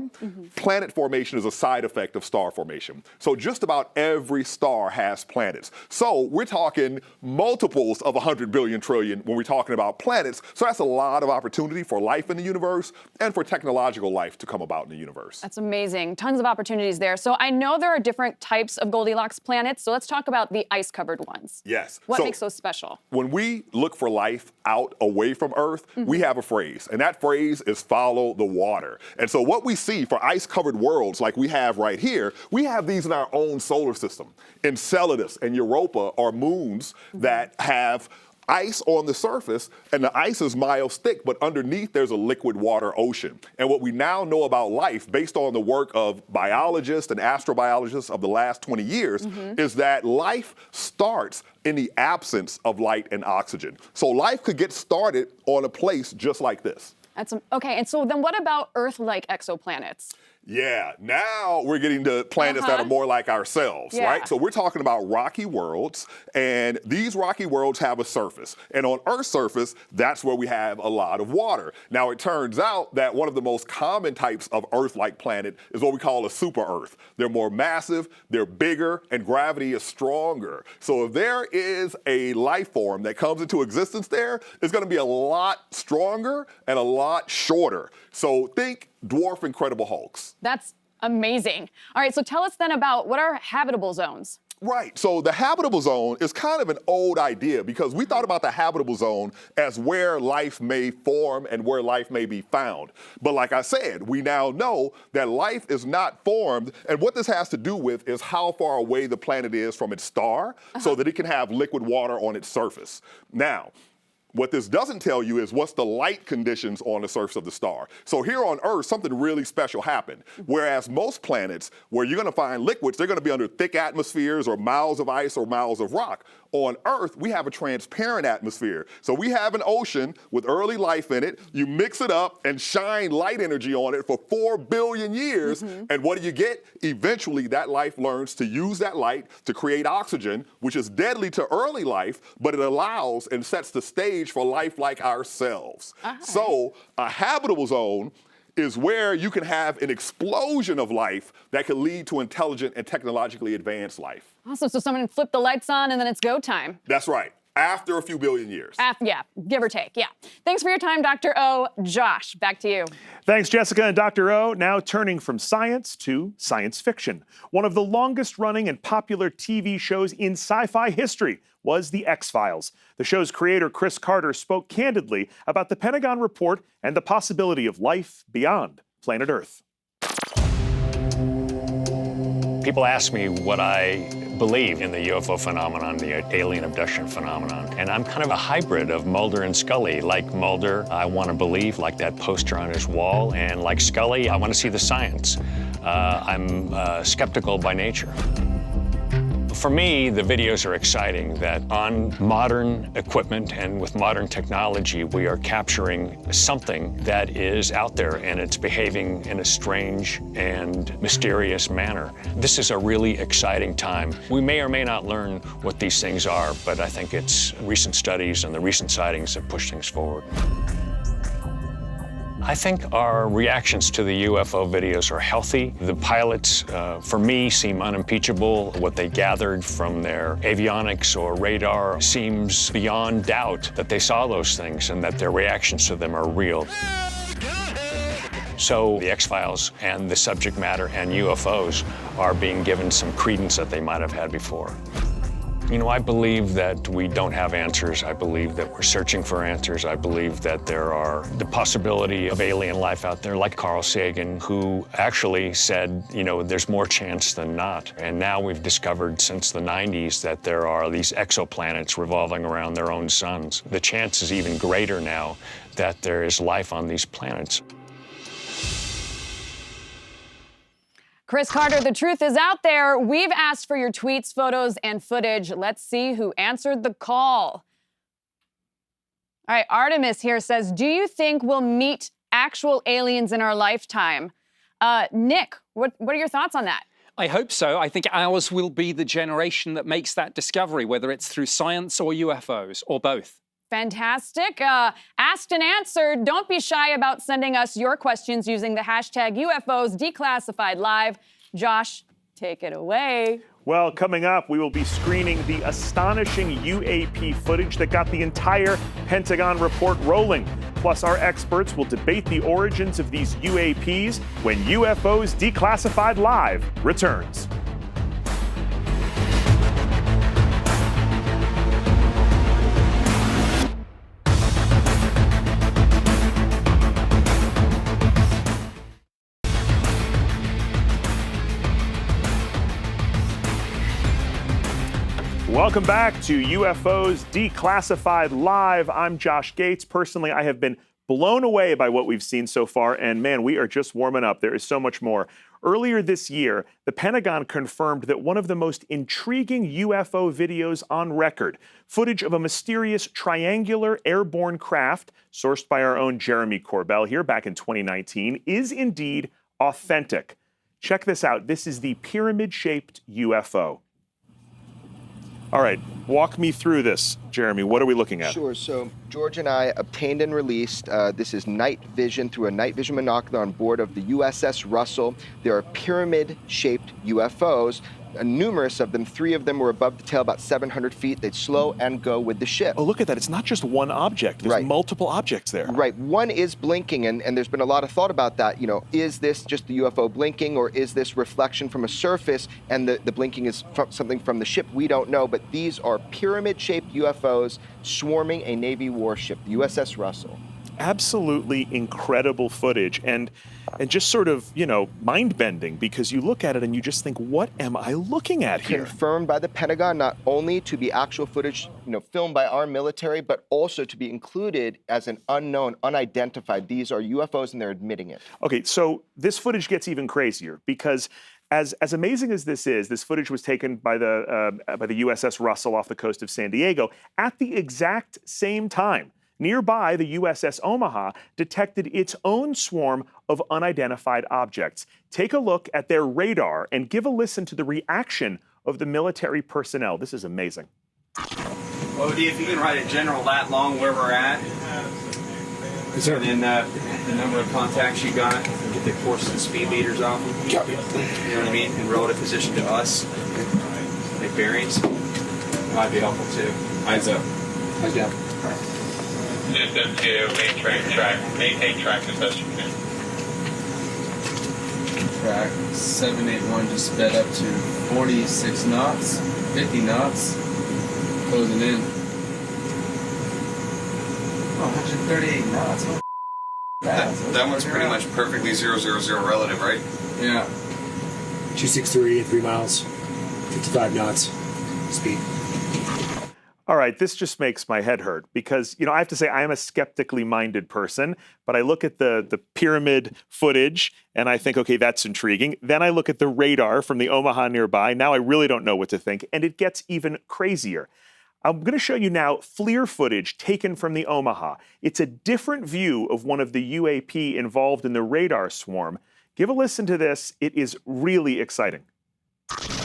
planet formation is a side effect of star formation. So just about every star has planets. So we're talking multiples of 100 billion trillion when we're talking about planets. So that's a lot of opportunity for life in the universe and for technological life to come about in the universe. That's amazing. Tons of opportunities there. So I know there are different types of Goldilocks planets. So let's talk about the ice-covered ones. Yes. What makes those special? When we look for life out away from Earth, we have a phrase, and that phrase is follow the water. And so what we see for ice-covered worlds like we have right here, we have these in our own solar system. Enceladus and Europa are moons that have ice on the surface, and the ice is miles thick, but underneath there's a liquid water ocean. And what we now know about life, based on the work of biologists and astrobiologists of the last 20 years, is that life starts in the absence of light and oxygen. So life could get started on a place just like this. That's okay. And so then what about Earth-like exoplanets? Yeah, now we're getting to planets that are more like ourselves, right? So we're talking about rocky worlds, and these rocky worlds have a surface. And on Earth's surface, that's where we have a lot of water. Now, it turns out that one of the most common types of Earth-like planet is what we call a super Earth. They're more massive, they're bigger, and gravity is stronger. So if there is a life form that comes into existence there, it's gonna be a lot stronger and a lot shorter. So think dwarf Incredible Hulks. That's amazing. All right, so tell us then about what are habitable zones? Right, so the habitable zone is kind of an old idea because we thought about the habitable zone as where life may form and where life may be found. But like I said, we now know that life is not formed, and what this has to do with is how far away the planet is from its star so that it can have liquid water on its surface. Now, what this doesn't tell you is what's the light conditions on the surface of the star. So here on Earth, something really special happened. Whereas most planets where you're gonna find liquids, they're gonna be under thick atmospheres or miles of ice or miles of rock. On Earth, we have a transparent atmosphere. So we have an ocean with early life in it. You mix it up and shine light energy on it for 4 billion years. And what do you get? Eventually, that life learns to use that light to create oxygen, which is deadly to early life, but it allows and sets the stage for life like ourselves. So a habitable zone is where you can have an explosion of life that can lead to intelligent and technologically advanced life. Awesome, so someone flip the lights on and then it's go time. That's right. After a few billion years. Yeah, give or take, yeah. Thanks for your time, Dr. O. Josh, back to you. Thanks, Jessica and Dr. O. Now turning from science to science fiction. One of the longest running and popular TV shows in sci-fi history was The X-Files. The show's creator, Chris Carter, spoke candidly about the Pentagon report and the possibility of life beyond planet Earth. People ask me what I believe in the UFO phenomenon, the alien abduction phenomenon. And I'm kind of a hybrid of Mulder and Scully. Like Mulder, I want to believe, like that poster on his wall. And like Scully, I want to see the science. I'm skeptical by nature. For me, the videos are exciting that on modern equipment and with modern technology, we are capturing something that is out there and it's behaving in a strange and mysterious manner. This is a really exciting time. We may or may not learn what these things are, but I think it's recent studies and the recent sightings that push things forward. I think our reactions to the UFO videos are healthy. The pilots, for me, seem unimpeachable. What they gathered from their avionics or radar seems beyond doubt that they saw those things and that their reactions to them are real. So the X-Files and the subject matter and UFOs are being given some credence that they might have had before. You know, I believe that we don't have answers. I believe that we're searching for answers. I believe that there are the possibility of alien life out there, like Carl Sagan, who actually said, you know, there's more chance than not. And now we've discovered since the 90s that there are these exoplanets revolving around their own suns. The chance is even greater now that there is life on these planets. Chris Carter, the truth is out there. We've asked for your tweets, photos, and footage. Let's see who answered the call. All right, Artemis here says, do you think we'll meet actual aliens in our lifetime? Nick, what are your thoughts on that? I hope so. I think ours will be the generation that makes that discovery, whether it's through science or UFOs, or both. Fantastic. Asked and answered. Don't be shy about sending us your questions using the hashtag UFOs Declassified Live. Josh, take it away. Well, coming up, we will be screening the astonishing UAP footage that got the entire Pentagon report rolling. Plus, our experts will debate the origins of these UAPs when UFOs Declassified Live returns. Welcome back to UFOs Declassified Live. I'm Josh Gates. Personally, I have been blown away by what we've seen so far, and man, we are just warming up. There is so much more. Earlier this year, the Pentagon confirmed that one of the most intriguing UFO videos on record, footage of a mysterious triangular airborne craft sourced by our own Jeremy Corbell here back in 2019, is indeed authentic. Check this out. This is the pyramid-shaped UFO. All right, walk me through this, Jeremy. What are we looking at? Sure. So George and I obtained and released, this is night vision through a night vision binocular on board of the USS Russell. There are pyramid-shaped UFOs. Numerous of them, 3 of them were above the tail, about 700 feet. They'd slow and go with the ship. Oh, look at that. It's not just one object. There's multiple objects there. Right. One is blinking, and there's been a lot of thought about that. You know, is this just the UFO blinking, or is this reflection from a surface, and the blinking is something from the ship? We don't know, but these are pyramid-shaped UFOs swarming a Navy warship, the USS Russell. Absolutely incredible footage, and just sort of, you know, mind-bending, because you look at it and you just think, what am I looking at here? Confirmed by the Pentagon, not only to be actual footage, you know, filmed by our military, but also to be included as an unknown, unidentified. These are UFOs, and they're admitting it. Okay, so this footage gets even crazier, because as amazing as this is, this footage was taken by the USS Russell off the coast of San Diego at the exact same time. Nearby, the USS Omaha detected its own swarm of unidentified objects. Take a look at their radar and give a listen to the reaction of the military personnel. This is amazing. OD, if you can write a general that long where we're at, and then the number of contacts you got, get the course and speed leaders off. You know what I mean? And relative position to us, like bearings, might be helpful too. Eyes up. Again. System 2, maintain track as best you can. Track 781 just sped up to 46 knots, 50 knots, closing in. Oh, 138 knots. Oh, that one's pretty much perfectly 000 relative, right? Yeah. 263 at 3 miles, 55 knots speed. All right, this just makes my head hurt because, I have to say I am a skeptically minded person, but I look at the pyramid footage and I think, okay, that's intriguing. Then I look at the radar from the Omaha nearby. Now I really don't know what to think, and it gets even crazier. I'm going to show you now FLIR footage taken from the Omaha. It's a different view of one of the UAP involved in the radar swarm. Give a listen to this. It is really exciting.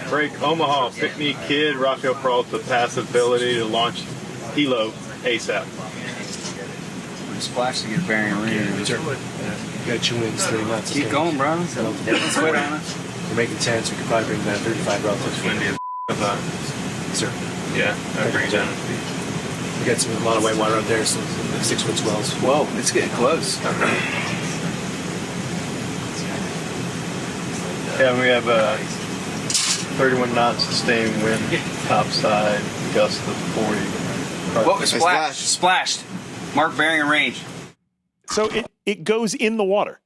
Break Omaha, pick me kid, Rocco Peralta, pass ability to launch helo ASAP. Splash to get bearing range. Got your winds 30 knots. Keep going, bro. Let's quit on us. We're making 10, so we could probably bring that 35 relative. Windy as Sir. Yeah, I bring it down. We got a lot of white water out there, so 6-foot swells. Whoa, it's getting close. Yeah, we have 31 knots sustained wind, topside, gust of 40. Whoa, splashed. Mark bearing and range. So it goes in the water.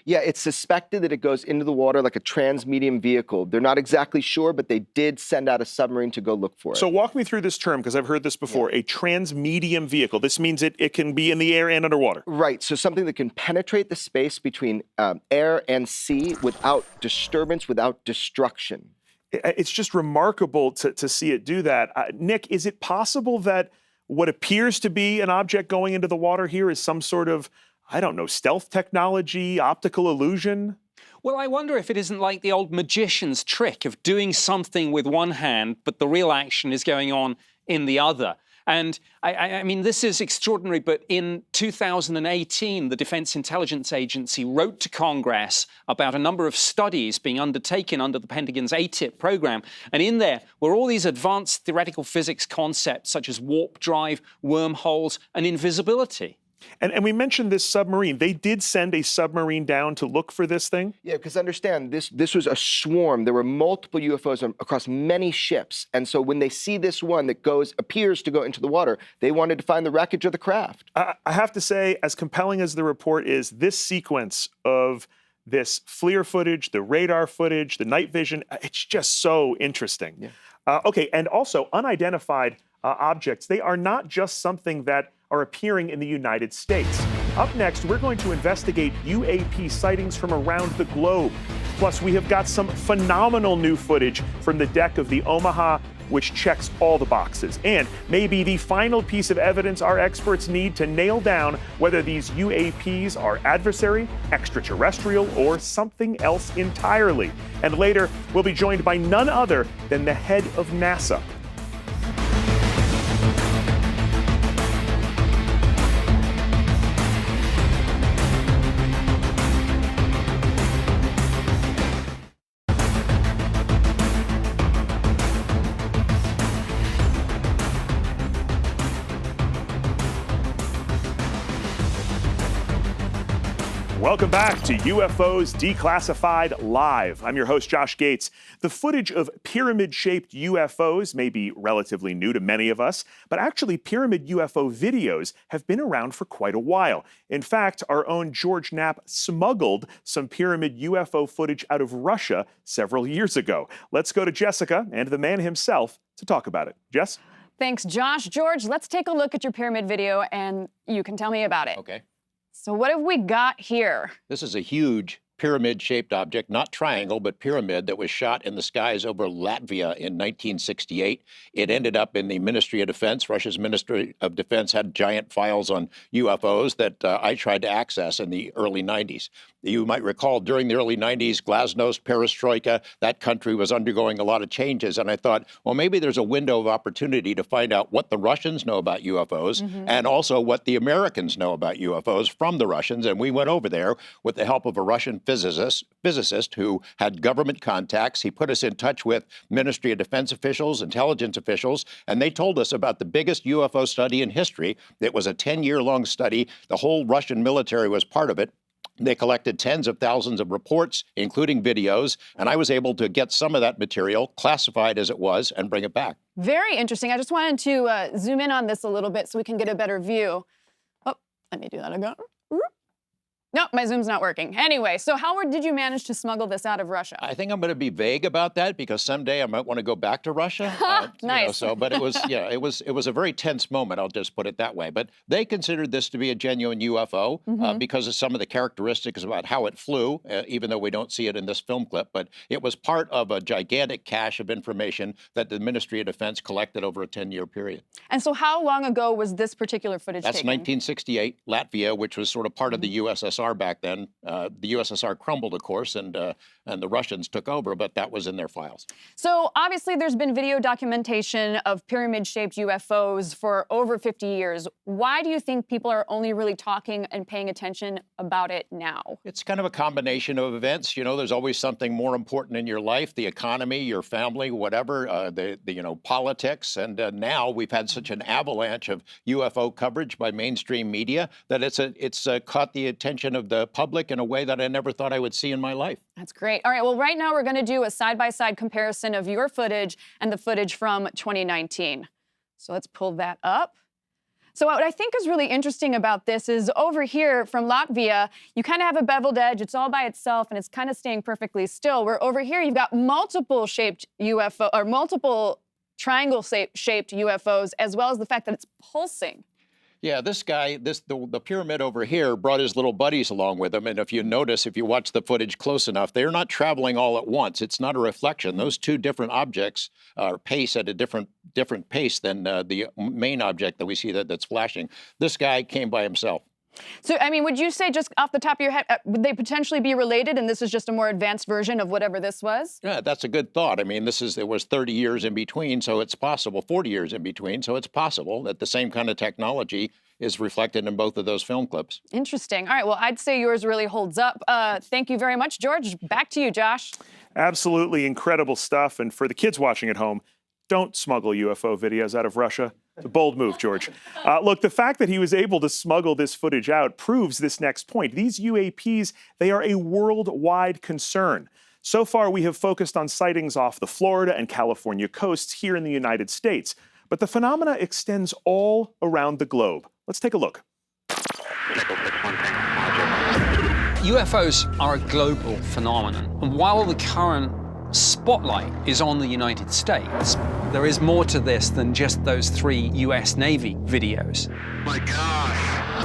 Yeah, it's suspected that it goes into the water like a trans-medium vehicle. They're not exactly sure, but they did send out a submarine to go look for it. So walk me through this term, because I've heard this before, a trans-medium vehicle. This means it can be in the air and underwater. Right, so something that can penetrate the space between air and sea without disturbance, without destruction. It's just remarkable to see it do that. Nick, is it possible that what appears to be an object going into the water here is some sort of, I don't know, stealth technology, optical illusion? Well, I wonder if it isn't like the old magician's trick of doing something with one hand, but the real action is going on in the other. And I mean, this is extraordinary, but in 2018, the Defense Intelligence Agency wrote to Congress about a number of studies being undertaken under the Pentagon's ATIP program. And in there were all these advanced theoretical physics concepts such as warp drive, wormholes, and invisibility. And we mentioned this submarine. They did send a submarine down to look for this thing? Yeah, because understand, this was a swarm. There were multiple UFOs across many ships. And so when they see this one that appears to go into the water, they wanted to find the wreckage of the craft. I have to say, as compelling as the report is, this sequence of this FLIR footage, the radar footage, the night vision, it's just so interesting. Yeah. Okay, and also unidentified objects, they are not just something that are appearing in the United States. Up next, we're going to investigate UAP sightings from around the globe. Plus, we have got some phenomenal new footage from the deck of the Omaha, which checks all the boxes. And maybe the final piece of evidence our experts need to nail down whether these UAPs are adversary, extraterrestrial, or something else entirely. And later, we'll be joined by none other than the head of NASA. Welcome back to UFOs Declassified Live. I'm your host, Josh Gates. The footage of pyramid-shaped UFOs may be relatively new to many of us, but actually pyramid UFO videos have been around for quite a while. In fact, our own George Knapp smuggled some pyramid UFO footage out of Russia several years ago. Let's go to Jessica and the man himself to talk about it. Jess? Thanks, Josh. George, let's take a look at your pyramid video and you can tell me about it. Okay. So what have we got here? This is a huge pyramid-shaped object, not triangle, but pyramid, that was shot in the skies over Latvia in 1968. It ended up in the Ministry of Defense. Russia's Ministry of Defense had giant files on UFOs that I tried to access in the early 90s. You might recall during the early 90s, glasnost, perestroika, that country was undergoing a lot of changes. And I thought, well, maybe there's a window of opportunity to find out what the Russians know about UFOs and also what the Americans know about UFOs from the Russians. And we went over there with the help of a Russian physicist who had government contacts. He put us in touch with Ministry of Defense officials, intelligence officials, and they told us about the biggest UFO study in history. It was a 10-year-long study. The whole Russian military was part of it. They collected tens of thousands of reports, including videos, and I was able to get some of that material, classified as it was, and bring it back. Very interesting. I just wanted to zoom in on this a little bit so we can get a better view. Oh, let me do that again. No, my Zoom's not working. Anyway, so how did you manage to smuggle this out of Russia? I think I'm going to be vague about that because someday I might want to go back to Russia. Nice. But it was, it was a very tense moment. I'll just put it that way. But they considered this to be a genuine UFO because of some of the characteristics about how it flew, even though we don't see it in this film clip. But it was part of a gigantic cache of information that the Ministry of Defense collected over a 10-year period. And so how long ago was this particular footage That's taken? 1968, Latvia, which was sort of part of the USSR back then. The USSR crumbled, of course, and the Russians took over, but that was in their files. So obviously there's been video documentation of pyramid-shaped UFOs for over 50 years. Why do you think people are only really talking and paying attention about it now? It's kind of a combination of events. You know, there's always something more important in your life, the economy, your family, whatever, politics. And now we've had such an avalanche of UFO coverage by mainstream media that it's caught the attention of the public in a way that I never thought I would see in my life. That's great. All right, well, right now we're going to do a side-by-side comparison of your footage and the footage from 2019. So let's pull that up. So what I think is really interesting about this is over here from Latvia, you kind of have a beveled edge. It's all by itself, and it's kind of staying perfectly still. Where over here, you've got multiple shaped UFO, or multiple triangle-shaped UFOs, as well as the fact that it's pulsing. Yeah, this guy, the pyramid over here brought his little buddies along with him. And if you notice, if you watch the footage close enough, they're not traveling all at once. It's not a reflection. Those two different objects pace at a different pace than the main object that we see that's flashing. This guy came by himself. So, I mean, would you say just off the top of your head, would they potentially be related and this is just a more advanced version of whatever this was? Yeah, that's a good thought. I mean, it was 30 years in between, so it's possible, 40 years in between, so it's possible that the same kind of technology is reflected in both of those film clips. Interesting. All right, well, I'd say yours really holds up. Thank you very much, George. Back to you, Josh. Absolutely incredible stuff. And for the kids watching at home, don't smuggle UFO videos out of Russia. It's a bold move, George. Look, the fact that he was able to smuggle this footage out proves this next point. These UAPs, they are a worldwide concern. So far, we have focused on sightings off the Florida and California coasts here in the United States. But the phenomena extends all around the globe. Let's take a look. UFOs are a global phenomenon. And while the current spotlight is on the United States, there is more to this than just those 3 U.S. Navy videos. My gosh.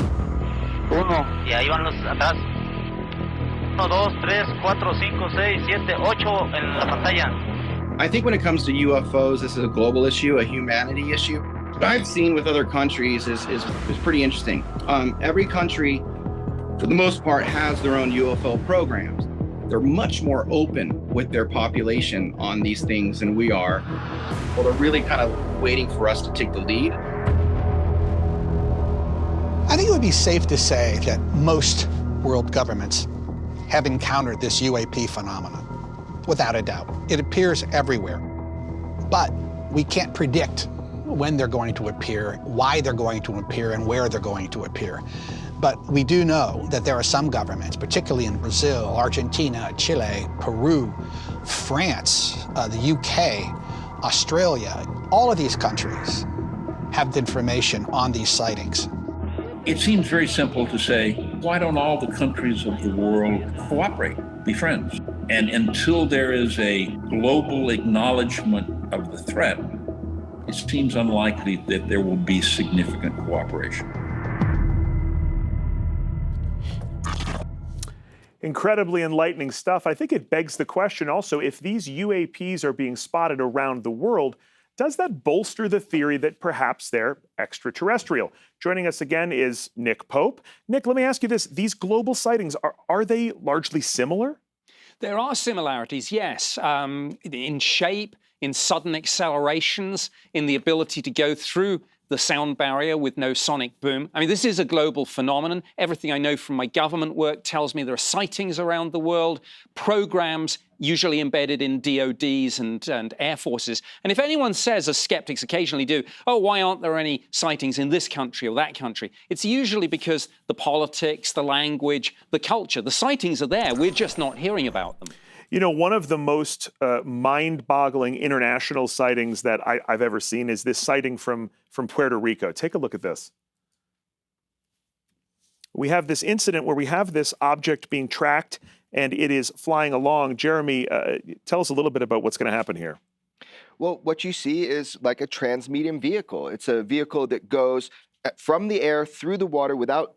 Uno. Y ahí van los atrás. 1, 2, 3, 4, 5, 6, 7, 8 en la pantalla. I think when it comes to UFOs, this is a global issue, a humanity issue. What I've seen with other countries is pretty interesting. Every country, for the most part, has their own UFO programs. They're much more open with their population on these things than we are. Well, they're really kind of waiting for us to take the lead. I think it would be safe to say that most world governments have encountered this UAP phenomenon, without a doubt. It appears everywhere, but we can't predict when they're going to appear, why they're going to appear, and where they're going to appear. But we do know that there are some governments, particularly in Brazil, Argentina, Chile, Peru, France, the UK, Australia, all of these countries have information on these sightings. It seems very simple to say, why don't all the countries of the world cooperate, be friends? And until there is a global acknowledgement of the threat, it seems unlikely that there will be significant cooperation. Incredibly enlightening stuff. I think it begs the question also, if these UAPs are being spotted around the world, does that bolster the theory that perhaps they're extraterrestrial? Joining us again is Nick Pope. Nick, let me ask you this. These global sightings, are they largely similar? There are similarities, yes, in shape, in sudden accelerations, in the ability to go through the sound barrier with no sonic boom. I mean, this is a global phenomenon. Everything I know from my government work tells me there are sightings around the world, programs usually embedded in DODs and air forces. And if anyone says, as skeptics occasionally do, oh, why aren't there any sightings in this country or that country? It's usually because the politics, the language, the culture, the sightings are there. We're just not hearing about them. You know, one of the most mind-boggling international sightings that I've ever seen is this sighting from Puerto Rico. Take a look at this. We have this incident where we have this object being tracked and it is flying along. Jeremy, tell us a little bit about what's going to happen here. Well, what you see is like a transmedium vehicle. It's a vehicle that goes from the air through the water without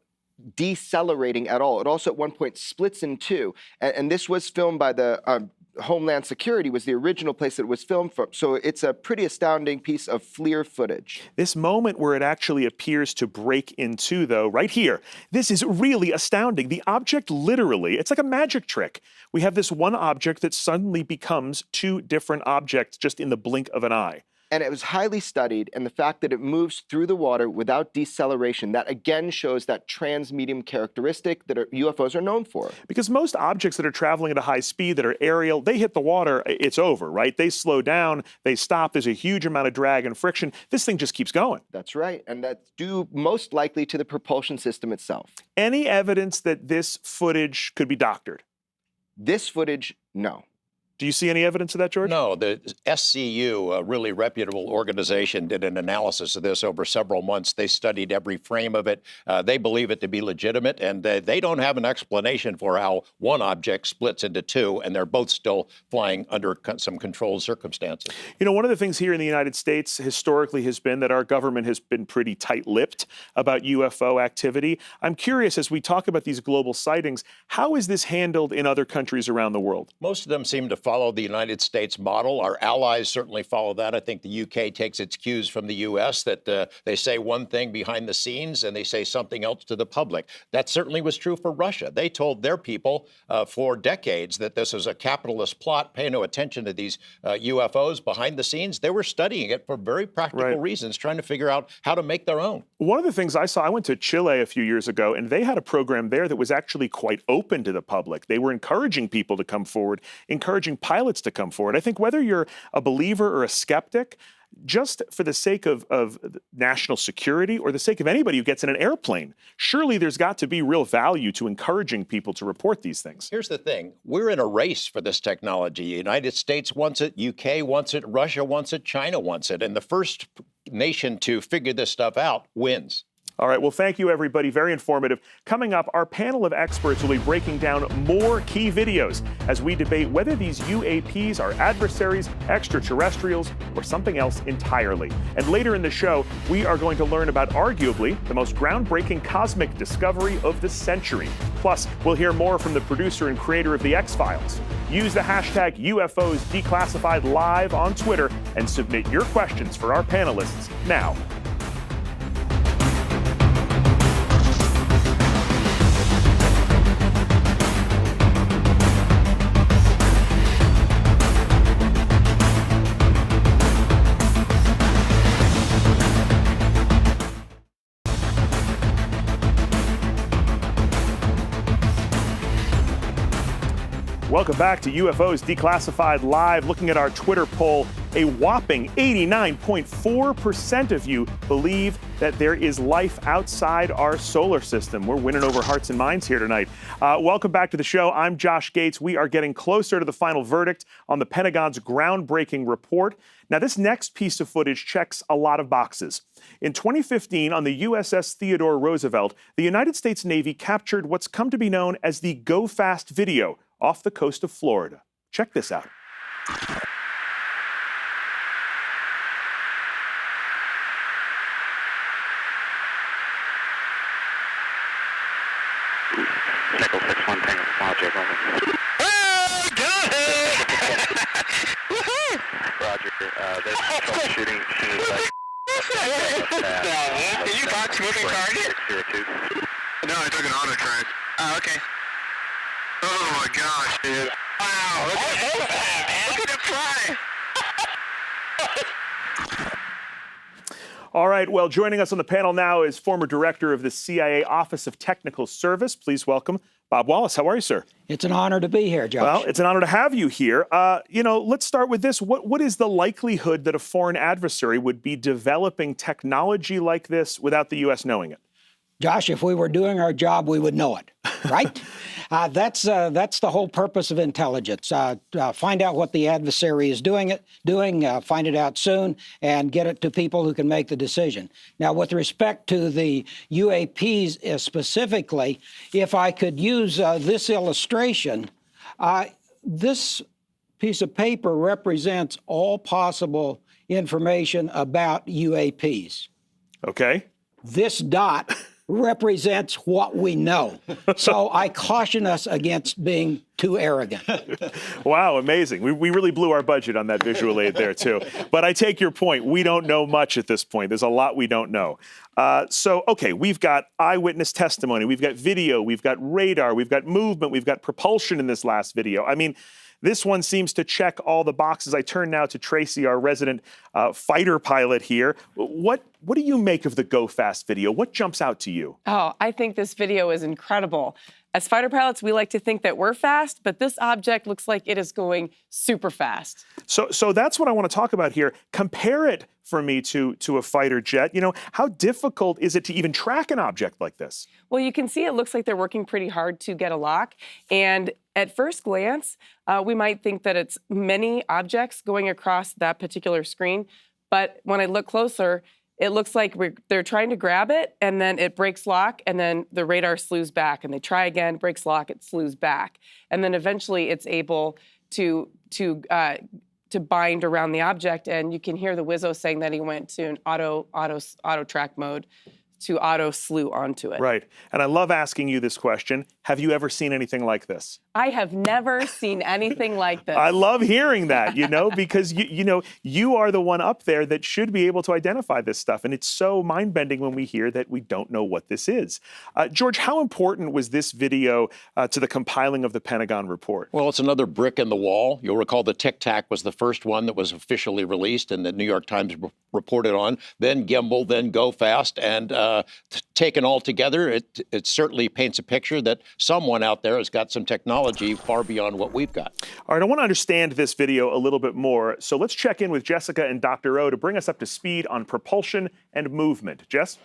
decelerating at all. It also at one point splits in two. And this was filmed by the Homeland Security, was the original place that it was filmed from. So it's a pretty astounding piece of FLIR footage. This moment where it actually appears to break in two, though, right here, this is really astounding. The object literally, it's like a magic trick. We have this one object that suddenly becomes two different objects just in the blink of an eye. And it was highly studied, and the fact that it moves through the water without deceleration, that again shows that transmedium characteristic that UFOs are known for. Because most objects that are traveling at a high speed, that are aerial, they hit the water, it's over, right? They slow down, they stop, there's a huge amount of drag and friction. This thing just keeps going. That's right, and that's due most likely to the propulsion system itself. Any evidence that this footage could be doctored? This footage, no. Do you see any evidence of that, George? No, the SCU, a really reputable organization, did an analysis of this over several months. They studied every frame of it. They believe it to be legitimate, and they don't have an explanation for how one object splits into two, and they're both still flying under some controlled circumstances. You know, one of the things here in the United States historically has been that our government has been pretty tight-lipped about UFO activity. I'm curious, as we talk about these global sightings, how is this handled in other countries around the world? Most of them seem to follow the United States model. Our allies certainly follow that. I think the UK takes its cues from the US, that they say one thing behind the scenes and they say something else to the public. That certainly was true for Russia. They told their people for decades that this was a capitalist plot. Pay no attention to these UFOs behind the scenes. They were studying it for very practical reasons, trying to figure out how to make their own. One of the things I saw, I went to Chile a few years ago, and they had a program there that was actually quite open to the public. They were encouraging people to come forward, encouraging pilots to come forward. I think whether you're a believer or a skeptic, just for the sake of national security or the sake of anybody who gets in an airplane, surely there's got to be real value to encouraging people to report these things. Here's the thing. We're in a race for this technology. The United States wants it, UK wants it, Russia wants it, China wants it. And the first nation to figure this stuff out wins. All right, well, thank you, everybody. Very informative. Coming up, our panel of experts will be breaking down more key videos as we debate whether these UAPs are adversaries, extraterrestrials, or something else entirely. And later in the show, we are going to learn about arguably the most groundbreaking cosmic discovery of the century. Plus, we'll hear more from the producer and creator of The X-Files. Use the hashtag UFOs Declassified Live on Twitter and submit your questions for our panelists now. Welcome back to UFOs Declassified Live. Looking at our Twitter poll, a whopping 89.4% of you believe that there is life outside our solar system. We're winning over hearts and minds here tonight. Welcome back to the show. I'm Josh Gates. We are getting closer to the final verdict on the Pentagon's groundbreaking report. Now, this next piece of footage checks a lot of boxes. In 2015, on the USS Theodore Roosevelt, the United States Navy captured what's come to be known as the Go Fast video off the coast of Florida. Check this out. Nickel 61 Tango Project, over. Oh, got it! Woohoo! Roger. There's troubleshooting as soon as Did you box moving target? No, I took an auto track. Oh, okay. Oh my gosh, dude. Wow, look at him fly. All right, well, joining us on the panel now is former director of the CIA Office of Technical Service. Please welcome Bob Wallace. How are you, sir? It's an honor to be here, Josh. Well, it's an honor to have you here. Let's start with this. What is the likelihood that a foreign adversary would be developing technology like this without the U.S. knowing it? Josh, if we were doing our job, we would know it, right? That's the whole purpose of intelligence. Find out what the adversary is doing, find it out soon, and get it to people who can make the decision. Now, with respect to the UAPs specifically, if I could use this illustration, this piece of paper represents all possible information about UAPs. Okay. This dot represents what we know. So I caution us against being too arrogant. Wow, amazing. We really blew our budget on that visual aid there, too. But I take your point. We don't know much at this point. There's a lot we don't know. Okay, we've got eyewitness testimony. We've got video. We've got radar. We've got movement. We've got propulsion in this last video. I mean, this one seems to check all the boxes. I turn now to Tracy, our resident fighter pilot here. What do you make of the Go Fast video? What jumps out to you? Oh, I think this video is incredible. As fighter pilots, we like to think that we're fast, but this object looks like it is going super fast. So that's what I want to talk about here. Compare it for me to a fighter jet. You know, how difficult is it to even track an object like this? Well, you can see it looks like they're working pretty hard to get a lock. And at first glance, we might think that it's many objects going across that particular screen. But when I look closer, it looks like they're trying to grab it, and then it breaks lock, and then the radar slews back, and they try again, breaks lock, it slews back. And then eventually it's able to bind around the object, and you can hear the Wizzo saying that he went to an auto track mode to auto slew onto it. Right. And I love asking you this question. Have you ever seen anything like this? I have never seen anything like this. I love hearing that, because you are the one up there that should be able to identify this stuff. And it's so mind-bending when we hear that we don't know what this is. George, how important was this video to the compiling of the Pentagon report? Well, it's another brick in the wall. You'll recall the Tic Tac was the first one that was officially released and the New York Times reported on. Then Gimbal, then Go Fast, and taken all together, it certainly paints a picture that someone out there has got some technology far beyond what we've got. All right, I want to understand this video a little bit more. So let's check in with Jessica and Dr. O to bring us up to speed on propulsion and movement. Jess?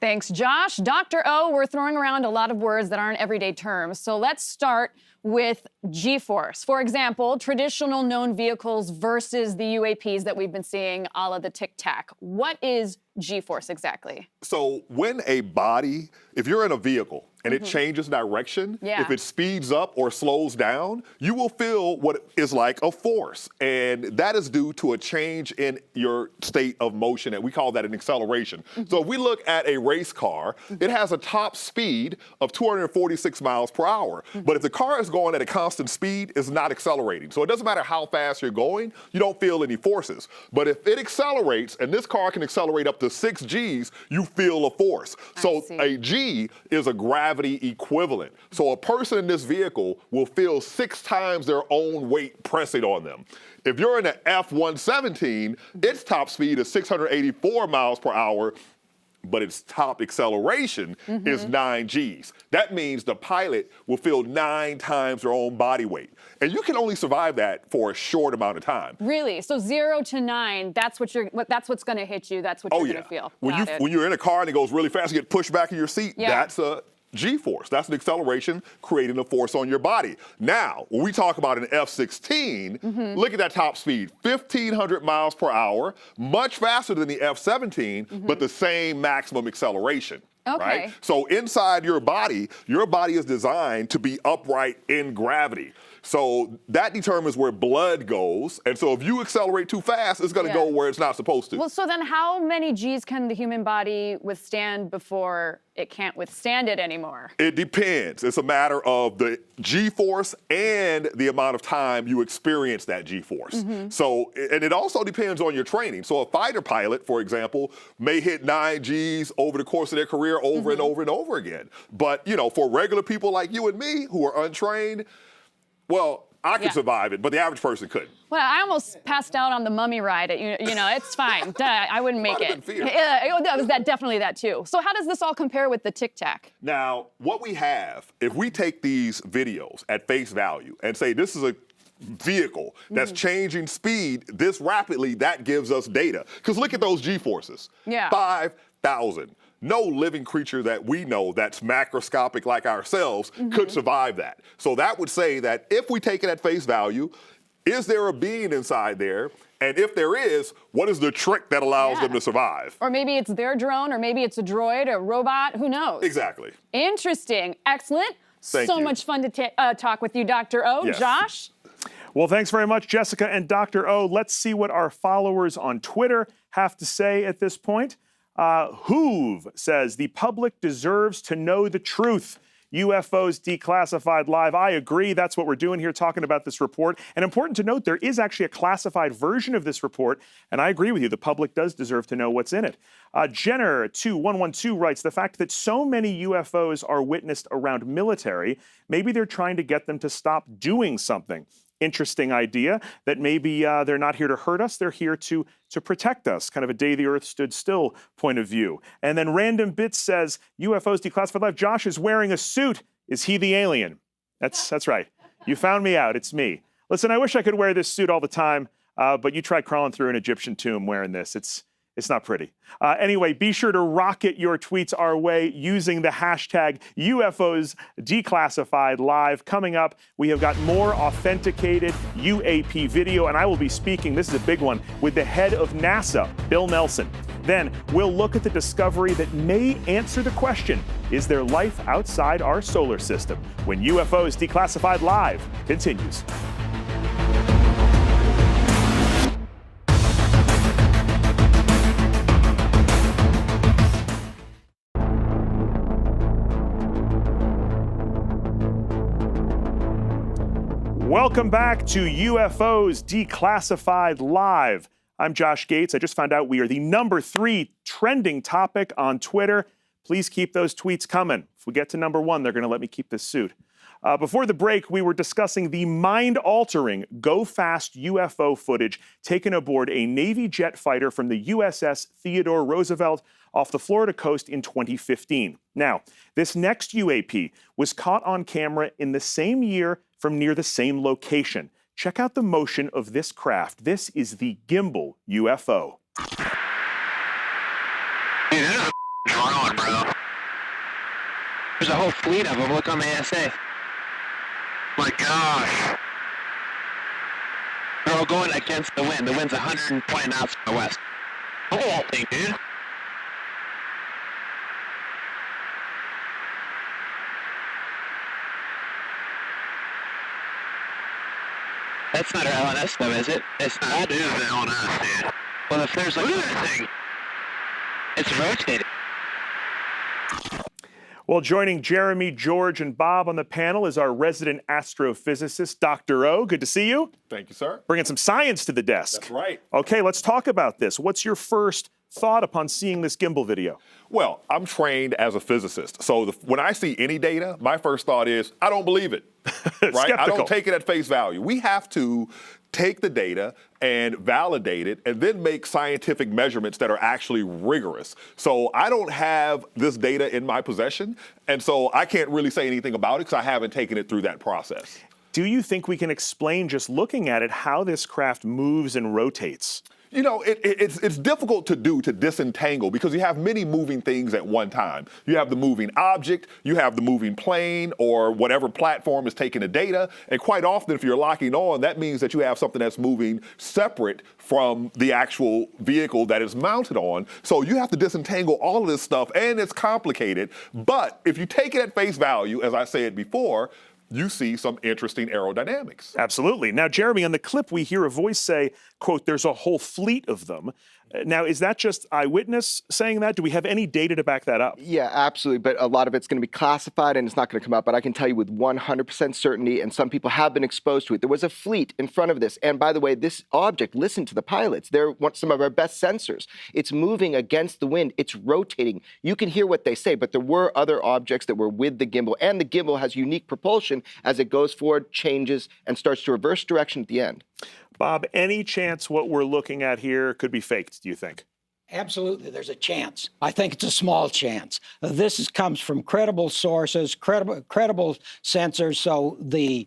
Thanks, Josh. Dr. O, we're throwing around a lot of words that aren't everyday terms. So let's start with G-force. For example, traditional known vehicles versus the UAPs that we've been seeing a la the Tic Tac. What is G-force exactly? So when a body, if you're in a vehicle and it changes direction, if it speeds up or slows down, you will feel what is like a force. And that is due to a change in your state of motion, and we call that an acceleration. So if we look at a race car, it has a top speed of 246 miles per hour. But if the car is going at a constant speed, it's not accelerating. So it doesn't matter how fast you're going, you don't feel any forces. But if it accelerates, and this car can accelerate up to 6 Gs, you feel a force. So a G is a gravity equivalent. So a person in this vehicle will feel 6 times their own weight pressing on them. If you're in an F-117, its top speed is 684 miles per hour, but its top acceleration is 9 Gs. That means the pilot will feel 9 times their own body weight. And you can only survive that for a short amount of time. Really? So 0 to 9, that's what's going to hit you. That's what you're going to feel. When you're in a car and it goes really fast, you get pushed back in your seat, that's a G-force. That's an acceleration creating a force on your body. Now, when we talk about an F-16, look at that top speed, 1,500 miles per hour, much faster than the F-17, but the same maximum acceleration. Right? So inside your body is designed to be upright in gravity. So that determines where blood goes. And so if you accelerate too fast, it's going to go where it's not supposed to. Well, so then how many G's can the human body withstand before it can't withstand it anymore? It depends. It's a matter of the G-force and the amount of time you experience that G-force. So, and it also depends on your training. So a fighter pilot, for example, may hit 9 Gs over the course of their career over and over and over again. But, you know, for regular people like you and me who are untrained, well, I could survive it, but the average person couldn't. Well, I almost passed out on the mummy ride. You know, it's fine. I wouldn't make it. That was definitely that too. So how does this all compare with the Tic Tac? Now, what we have, if we take these videos at face value and say this is a vehicle that's changing speed this rapidly, that gives us data. Because look at those G-forces. 5,000. No living creature that we know that's macroscopic like ourselves could survive that. So that would say that if we take it at face value, is there a being inside there? And if there is, what is the trick that allows them to survive? Or maybe it's their drone, or maybe it's a droid, a robot, who knows? Exactly. Interesting. Excellent. Thank you. Much fun to talk with you, Dr. O. Yes. Josh? Well, thanks very much, Jessica and Dr. O. Let's see what our followers on Twitter have to say at this point. Hoove says, the public deserves to know the truth. UFOs Declassified Live. I agree. That's what we're doing here, talking about this report. And important to note, there is actually a classified version of this report. And I agree with you. The public does deserve to know what's in it. Jenner2112 writes, the fact that so many UFOs are witnessed around military, maybe they're trying to get them to stop doing something. Interesting idea that maybe they're not here to hurt us, they're here to protect us, kind of a day the earth stood still point of view. And then Random Bits says, UFOs Declassified Live, Josh is wearing a suit. Is he the alien? That's right. You found me out, it's me. Listen, I wish I could wear this suit all the time, but you try crawling through an Egyptian tomb wearing this. It's not pretty. Anyway, be sure to rocket your tweets our way using the hashtag UFOs Declassified Live. Coming up, we have got more authenticated UAP video, and I will be speaking, this is a big one, with the head of NASA, Bill Nelson. Then we'll look at the discovery that may answer the question, is there life outside our solar system? When UFOs Declassified Live continues. Welcome back to UFOs Declassified Live. I'm Josh Gates. I just found out we are the #3 trending topic on Twitter. Please keep those tweets coming. If we get to #1, they're going to let me keep this suit. Before the break, we were discussing the mind-altering go-fast UFO footage taken aboard a Navy jet fighter from the USS Theodore Roosevelt off the Florida coast in 2015. Now, this next UAP was caught on camera in the same year from near the same location. Check out the motion of this craft. This is the gimbal UFO. Dude, there's a drone, bro. There's a whole fleet of them. Look on the ASA. My gosh. They're all going against the wind. The wind's 120 knots from the west. Look at that thing, dude. That's not our LNS though, is it? It's not. That is the LNS, dude. Well, if there's like... Look at that thing. It's rotating. Well, joining Jeremy, George, and Bob on the panel is our resident astrophysicist, Dr. O. Good to see you. Thank you, sir. Bringing some science to the desk. That's right. Okay, let's talk about this. What's your first thought upon seeing this gimbal video? Well, I'm trained as a physicist. So when I see any data, my first thought is, I don't believe it. Right? I don't take it at face value. We have to take the data and validate it and then make scientific measurements that are actually rigorous. So I don't have this data in my possession, and so I can't really say anything about it because I haven't taken it through that process. Do you think we can explain, just looking at it, how this craft moves and rotates? You know, it's difficult to do, to disentangle, because you have many moving things at one time. You have the moving object, you have the moving plane, or whatever platform is taking the data. And quite often, if you're locking on, that means that you have something that's moving separate from the actual vehicle that is mounted on. So you have to disentangle all of this stuff, and it's complicated. But if you take it at face value, as I said before, you see some interesting aerodynamics. Absolutely. Now, Jeremy, on the clip, we hear a voice say, quote, there's a whole fleet of them. Now, is that just eyewitness saying that? Do we have any data to back that up? Yeah, absolutely. But a lot of it's going to be classified and it's not going to come out. But I can tell you with 100% certainty, and some people have been exposed to it, there was a fleet in front of this. And by the way, this object, listen to the pilots. They're some of our best sensors. It's moving against the wind. It's rotating. You can hear what they say, but there were other objects that were with the gimbal. And the gimbal has unique propulsion as it goes forward, changes, and starts to reverse direction at the end. Bob, any chance what we're looking at here could be faked, do you think? Absolutely, there's a chance. I think it's a small chance. This comes from credible sources, credible sensors. So the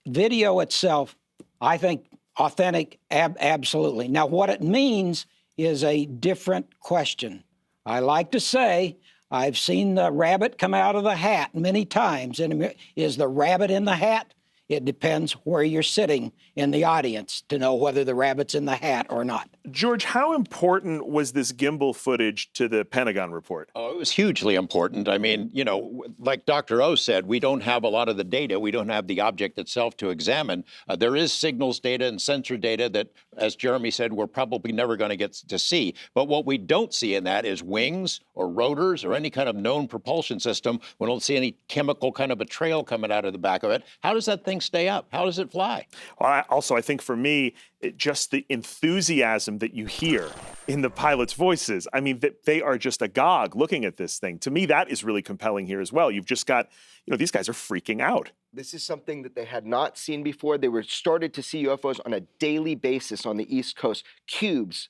video itself, I think, authentic, absolutely. Now, what it means is a different question. I like to say, I've seen the rabbit come out of the hat many times. And is the rabbit in the hat? It depends where you're sitting in the audience to know whether the rabbit's in the hat or not. George, how important was this gimbal footage to the Pentagon report? Oh, it was hugely important. I mean, you know, like Dr. O said, we don't have a lot of the data. We don't have the object itself to examine. There is signals data and sensor data that, as Jeremy said, we're probably never going to get to see. But what we don't see in that is wings or rotors or any kind of known propulsion system. We don't see any chemical kind of a trail coming out of the back of it. How does that thing stay up? How does it fly? Well, I think for me, just the enthusiasm that you hear in the pilots' voices. I mean, they are just agog looking at this thing. To me, that is really compelling here as well. You've just got, you know, these guys are freaking out. This is something that they had not seen before. They were started to see UFOs on a daily basis on the East Coast. Cubes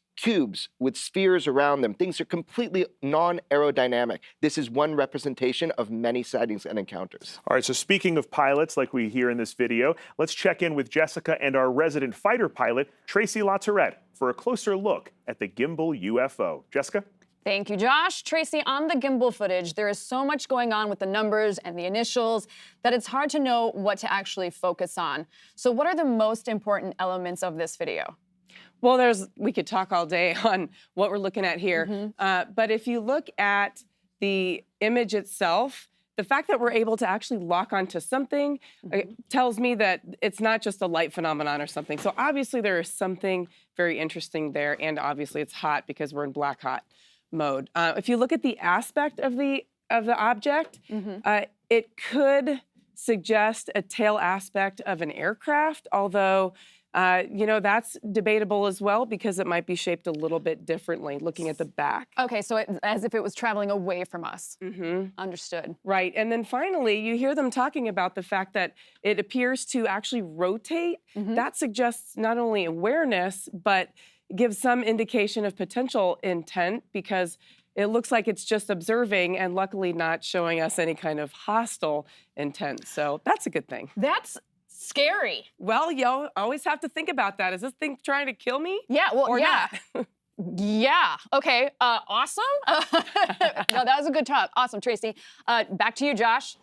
with spheres around them. Things are completely non-aerodynamic. This is one representation of many sightings and encounters. All right, so speaking of pilots, like we hear in this video, let's check in with Jessica and our resident fighter pilot, Tracy LaTourette, for a closer look at the gimbal UFO. Jessica? Thank you, Josh. Tracy, on the gimbal footage, there is so much going on with the numbers and the initials that it's hard to know what to actually focus on. So what are the most important elements of this video? Well, we could talk all day on what we're looking at here. But if you look at the image itself, the fact that we're able to actually lock onto something tells me that it's not just a light phenomenon or something. So obviously there is something very interesting there, and obviously it's hot because we're in black hot mode. If you look at the aspect of the object, it could suggest a tail aspect of an aircraft, although you know, that's debatable as well because it might be shaped a little bit differently looking at the back. Okay, so as if it was traveling away from us. Understood. Right, and then finally, you hear them talking about the fact that it appears to actually rotate. That suggests not only awareness, but gives some indication of potential intent because it looks like it's just observing and luckily not showing us any kind of hostile intent. So that's a good thing. That's scary. Well, you always have to think about that. Is this thing trying to kill me? Yeah, well, or yeah. not? Yeah, okay, awesome. No, that was a good talk. Awesome, Tracy. Back to you, Josh.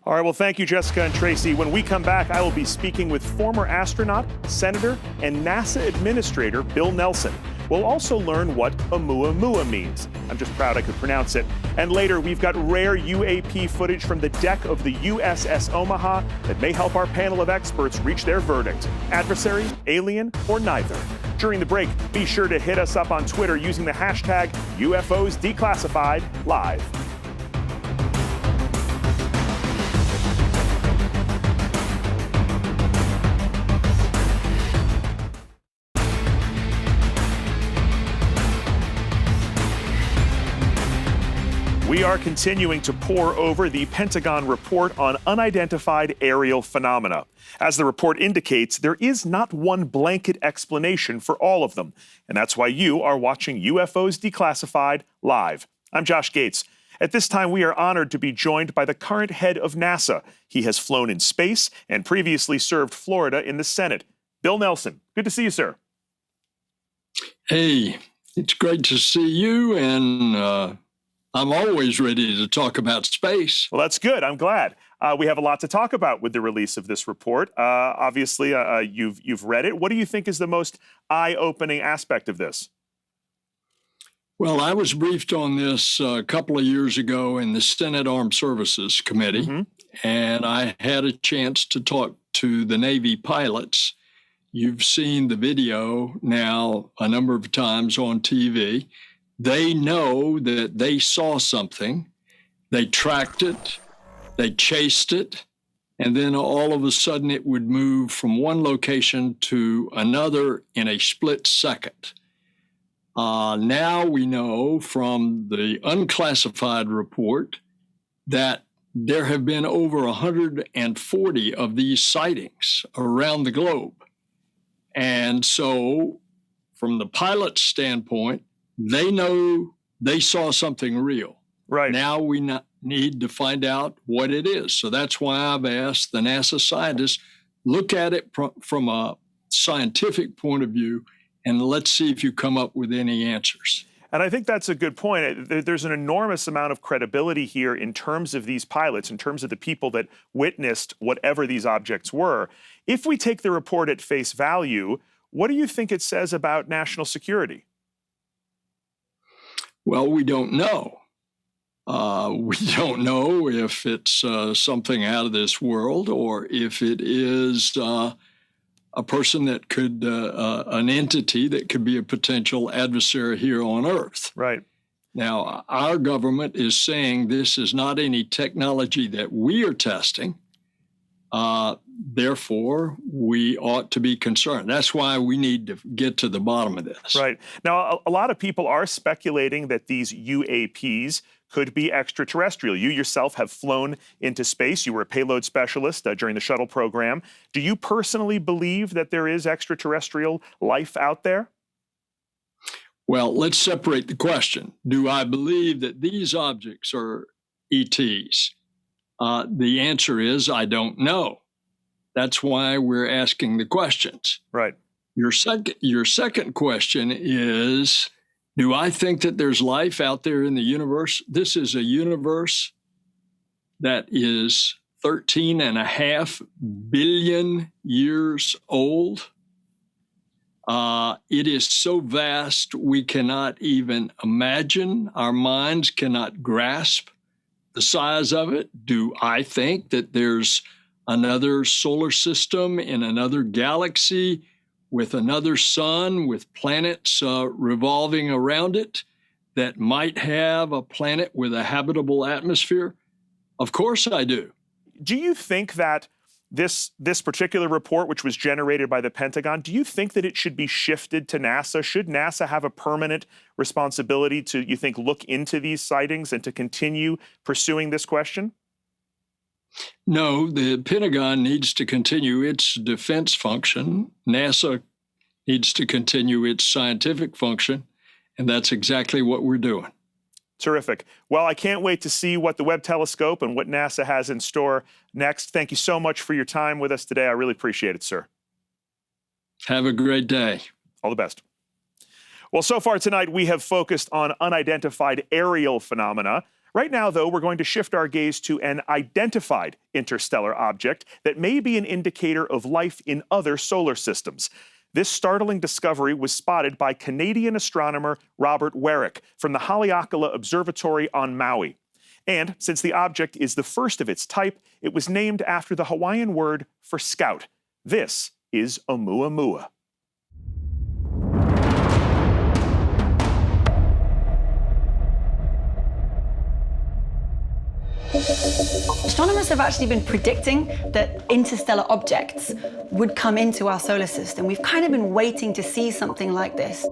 All right, well, thank you, Jessica and Tracy. When we come back, I will be speaking with former astronaut, senator, and NASA administrator Bill Nelson. We'll also learn what Oumuamua means. I'm just proud I could pronounce it. And later, we've got rare UAP footage from the deck of the USS Omaha that may help our panel of experts reach their verdict. Adversary, alien, or neither? During the break, be sure to hit us up on Twitter using the hashtag UFOs Declassified Live. We are continuing to pore over the Pentagon report on unidentified aerial phenomena. As the report indicates, there is not one blanket explanation for all of them. And that's why you are watching UFOs Declassified live. I'm Josh Gates. At this time, we are honored to be joined by the current head of NASA. He has flown in space and previously served Florida in the Senate. Bill Nelson, good to see you, sir. Hey, it's great to see you, and I'm always ready to talk about space. Well, that's good. I'm glad. We have a lot to talk about with the release of this report. Obviously, you've read it. What do you think is the most eye-opening aspect of this? Well, I was briefed on this a couple of years ago in the Senate Armed Services Committee, and I had a chance to talk to the Navy pilots. You've seen the video now a number of times on TV. They know that they saw something, they tracked it, they chased it, and then all of a sudden it would move from one location to another in a split second. Now we know from the unclassified report that there have been over 140 of these sightings around the globe. And so from the pilot's standpoint, they know they saw something real. Right. Now we need to find out what it is. So that's why I've asked the NASA scientists, look at it from a scientific point of view, and let's see if you come up with any answers. And I think that's a good point. There's an enormous amount of credibility here in terms of these pilots, in terms of the people that witnessed whatever these objects were. If we take the report at face value, what do you think it says about national security? Well, we don't know. We don't know if it's something out of this world or if it is a person that could, an entity that could be a potential adversary here on Earth. Right. Now, our government is saying this is not any technology that we are testing. Therefore, we ought to be concerned. That's why we need to get to the bottom of this. Right. Now, a lot of people are speculating that these UAPs could be extraterrestrial. You yourself have flown into space. You were a payload specialist during the shuttle program. Do you personally believe that there is extraterrestrial life out there? Well, let's separate the question. Do I believe that these objects are ETs? The answer is I don't know. That's why we're asking the questions. Right. Your second question is, do I think that there's life out there in the universe? This is a universe that is 13.5 billion years old. It is so vast we cannot even imagine. Our minds cannot grasp the size of it. Do I think that there's another solar system in another galaxy with another sun, with planets revolving around it, that might have a planet with a habitable atmosphere? Of course I do. Do you think that this particular report, which was generated by the Pentagon, do you think that it should be shifted to NASA? Should NASA have a permanent responsibility to, you think, look into these sightings and to continue pursuing this question? No, the Pentagon needs to continue its defense function. NASA needs to continue its scientific function, and that's exactly what we're doing. Terrific. Well, I can't wait to see what the Webb telescope and what NASA has in store next. Thank you so much for your time with us today. I really appreciate it, sir. Have a great day. All the best. Well, so far tonight, we have focused on unidentified aerial phenomena. Right now, though, we're going to shift our gaze to an identified interstellar object that may be an indicator of life in other solar systems. This startling discovery was spotted by Canadian astronomer Robert Warwick from the Haleakala Observatory on Maui. And since the object is the first of its type, it was named after the Hawaiian word for scout. This is Oumuamua. Astronomers have actually been predicting that interstellar objects would come into our solar system. We've kind of been waiting to see something like this.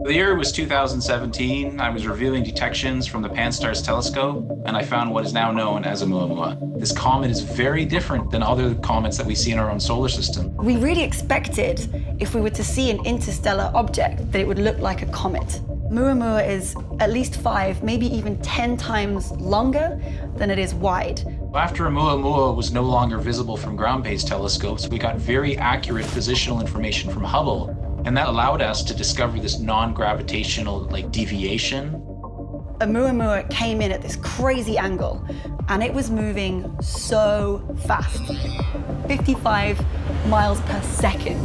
The year was 2017. I was reviewing detections from the Pan-STARRS telescope, and I found what is now known as Oumuamua. This comet is very different than other comets that we see in our own solar system. We really expected, if we were to see an interstellar object, that it would look like a comet. Oumuamua is at least 5, maybe even 10 times longer than it is wide. After Oumuamua was no longer visible from ground-based telescopes, we got very accurate positional information from Hubble, and that allowed us to discover this non-gravitational deviation. Oumuamua came in at this crazy angle, and it was moving so fast, 55 miles per second.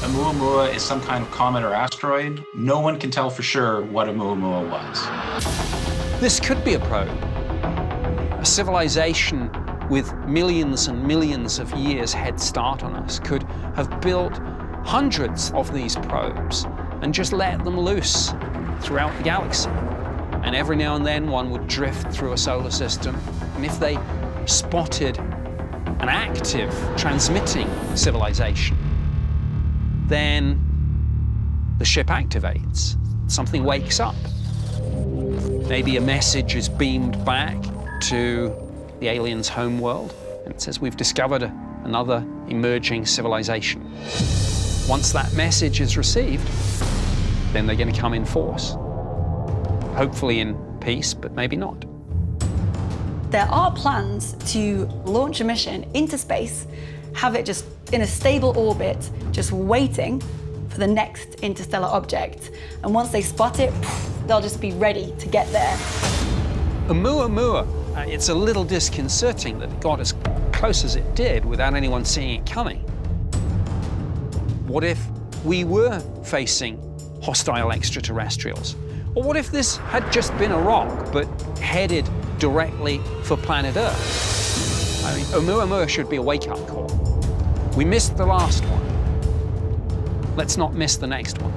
Oumuamua is some kind of comet or asteroid. No one can tell for sure what Oumuamua was. This could be a probe. A civilization with millions and millions of years head start on us could have built hundreds of these probes and just let them loose throughout the galaxy. And every now and then one would drift through a solar system, and if they spotted an active transmitting civilization, then the ship activates. Something wakes up. Maybe a message is beamed back to the alien's home world, and it says, we've discovered another emerging civilization. Once that message is received, then they're going to come in force. Hopefully in peace, but maybe not. There are plans to launch a mission into space, have it just in a stable orbit, just waiting for the next interstellar object. And once they spot it, they'll just be ready to get there. Oumuamua, it's a little disconcerting that it got as close as it did without anyone seeing it coming. What if we were facing hostile extraterrestrials? Or what if this had just been a rock, but headed directly for planet Earth? I mean, Oumuamua should be a wake-up call. We missed the last one. Let's not miss the next one.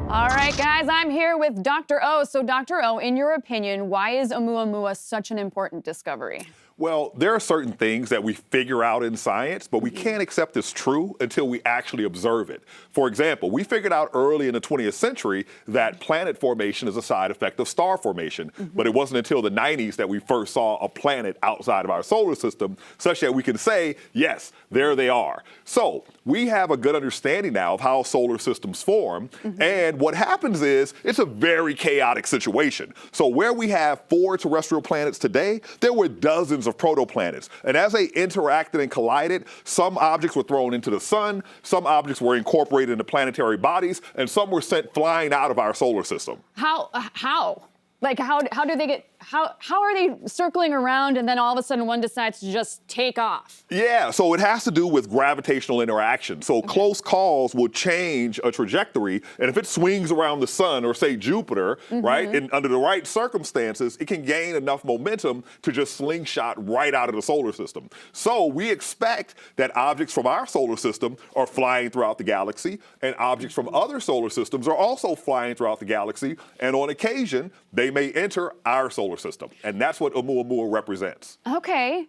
All right, guys, I'm here with Dr. O. So, Dr. O, in your opinion, why is Oumuamua such an important discovery? Well, there are certain things that we figure out in science, but we can't accept as true until we actually observe it. For example, we figured out early in the 20th century that planet formation is a side effect of star formation, but it wasn't until the 90s that we first saw a planet outside of our solar system, such that we can say, yes, there they are. So we have a good understanding now of how solar systems form, and what happens is it's a very chaotic situation. So where we have 4 terrestrial planets today, there were dozens of protoplanets. And as they interacted and collided, some objects were thrown into the sun, some objects were incorporated into planetary bodies, and some were sent flying out of our solar system. How? Like, how do they get, how are they circling around and then all of a sudden one decides to just take off? Yeah, so it has to do with gravitational interaction. So close calls will change a trajectory, and if it swings around the sun or say Jupiter, right, and under the right circumstances, it can gain enough momentum to just slingshot right out of the solar system. So we expect that objects from our solar system are flying throughout the galaxy, and objects from other solar systems are also flying throughout the galaxy, and on occasion, they may enter our solar system, and that's what Oumuamua represents. Okay,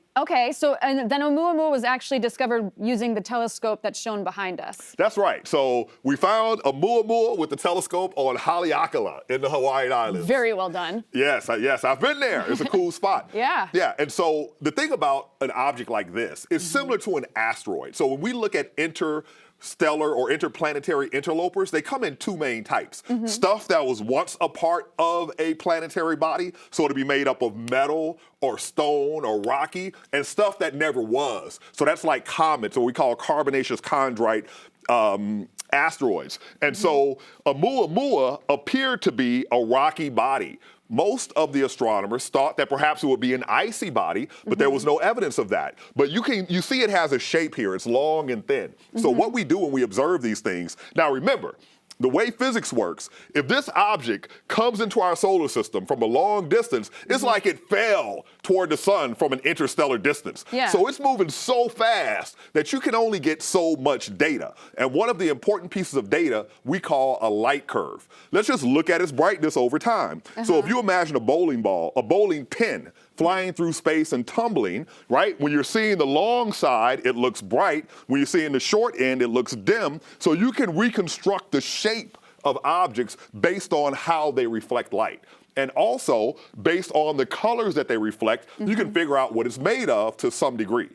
so and then Oumuamua was actually discovered using the telescope that's shown behind us. That's right. So we found Oumuamua with the telescope on Haleakala in the Hawaiian Islands. Very well done. Yes, I've been there. It's a cool spot. Yeah. Yeah, and so the thing about an object like this is similar to an asteroid. So when we look at interstellar or interplanetary interlopers, they come in 2 main types. Stuff that was once a part of a planetary body, so to be made up of metal or stone or rocky, and stuff that never was. So that's like comets, or we call carbonaceous chondrite asteroids. And so Oumuamua appeared to be a rocky body. Most of the astronomers thought that perhaps it would be an icy body, but there was no evidence of that. But you see it has a shape here. It's long and thin. So what we do when we observe these things, now remember, the way physics works, if this object comes into our solar system from a long distance, it's like it fell toward the sun from an interstellar distance. Yeah. So it's moving so fast that you can only get so much data. And one of the important pieces of data we call a light curve. Let's just look at its brightness over time. So if you imagine a bowling ball, a bowling pin, flying through space and tumbling, right? When you're seeing the long side, it looks bright. When you're seeing the short end, it looks dim. So you can reconstruct the shape of objects based on how they reflect light. And also, based on the colors that they reflect, you can figure out what it's made of to some degree.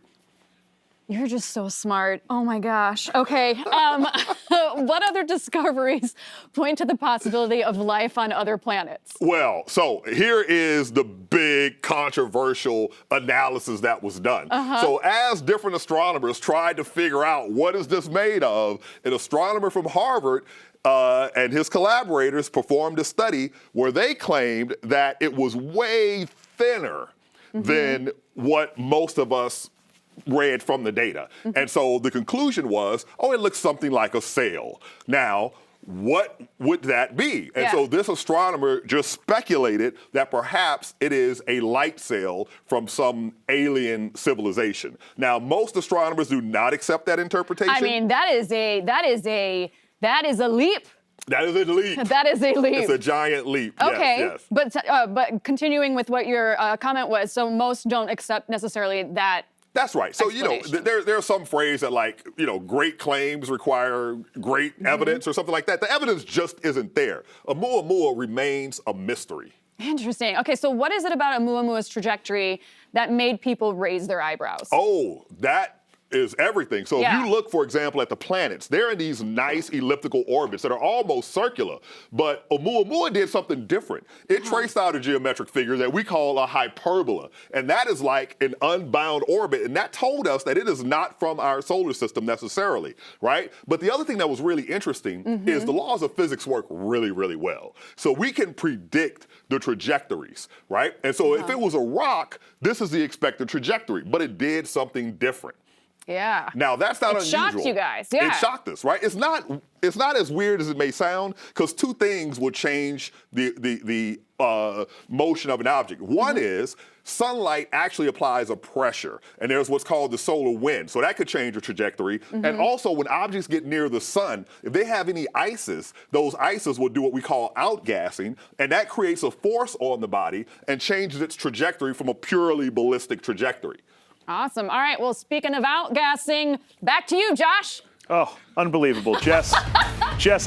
You're just so smart. Oh my gosh. Okay. What other discoveries point to the possibility of life on other planets? Well, so here is the big controversial analysis that was done. So as different astronomers tried to figure out what is this made of, an astronomer from Harvard and his collaborators performed a study where they claimed that it was way thinner than what most of us read from the data. And so the conclusion was, oh, it looks something like a sail. Now, what would that be? And Yeah. so this astronomer just speculated that perhaps it is a light sail from some alien civilization. Now, most astronomers do not accept that interpretation. I mean, that is a leap. That is a leap. That is a leap. It's a giant leap. Okay, Yes, yes. but continuing with what your comment was, so most don't accept necessarily that. That's right. So, there's some phrase that, like, great claims require great evidence or something like that. The evidence just isn't there. Oumuamua remains a mystery. Interesting. Okay, so what is it about Oumuamua's trajectory that made people raise their eyebrows? Oh, that is everything. So if you look, for example, at the planets, they're in these nice elliptical orbits that are almost circular. But Oumuamua did something different. It traced out a geometric figure that we call a hyperbola. And that is like an unbound orbit. And that told us that it is not from our solar system necessarily, right? But the other thing that was really interesting is the laws of physics work really, really well. So we can predict the trajectories, right? And so if it was a rock, this is the expected trajectory. But it did something different. Yeah. Now that's not unusual. It shocked you guys. Yeah. It shocked us, right? It's not as weird as it may sound, because two things will change the motion of an object. One is sunlight actually applies a pressure, and there's what's called the solar wind. So that could change the trajectory. And also, when objects get near the sun, if they have any ices, those ices will do what we call outgassing, and that creates a force on the body and changes its trajectory from a purely ballistic trajectory. Awesome. All right, well, speaking of outgassing, back to you, Josh. Oh, unbelievable. Jess,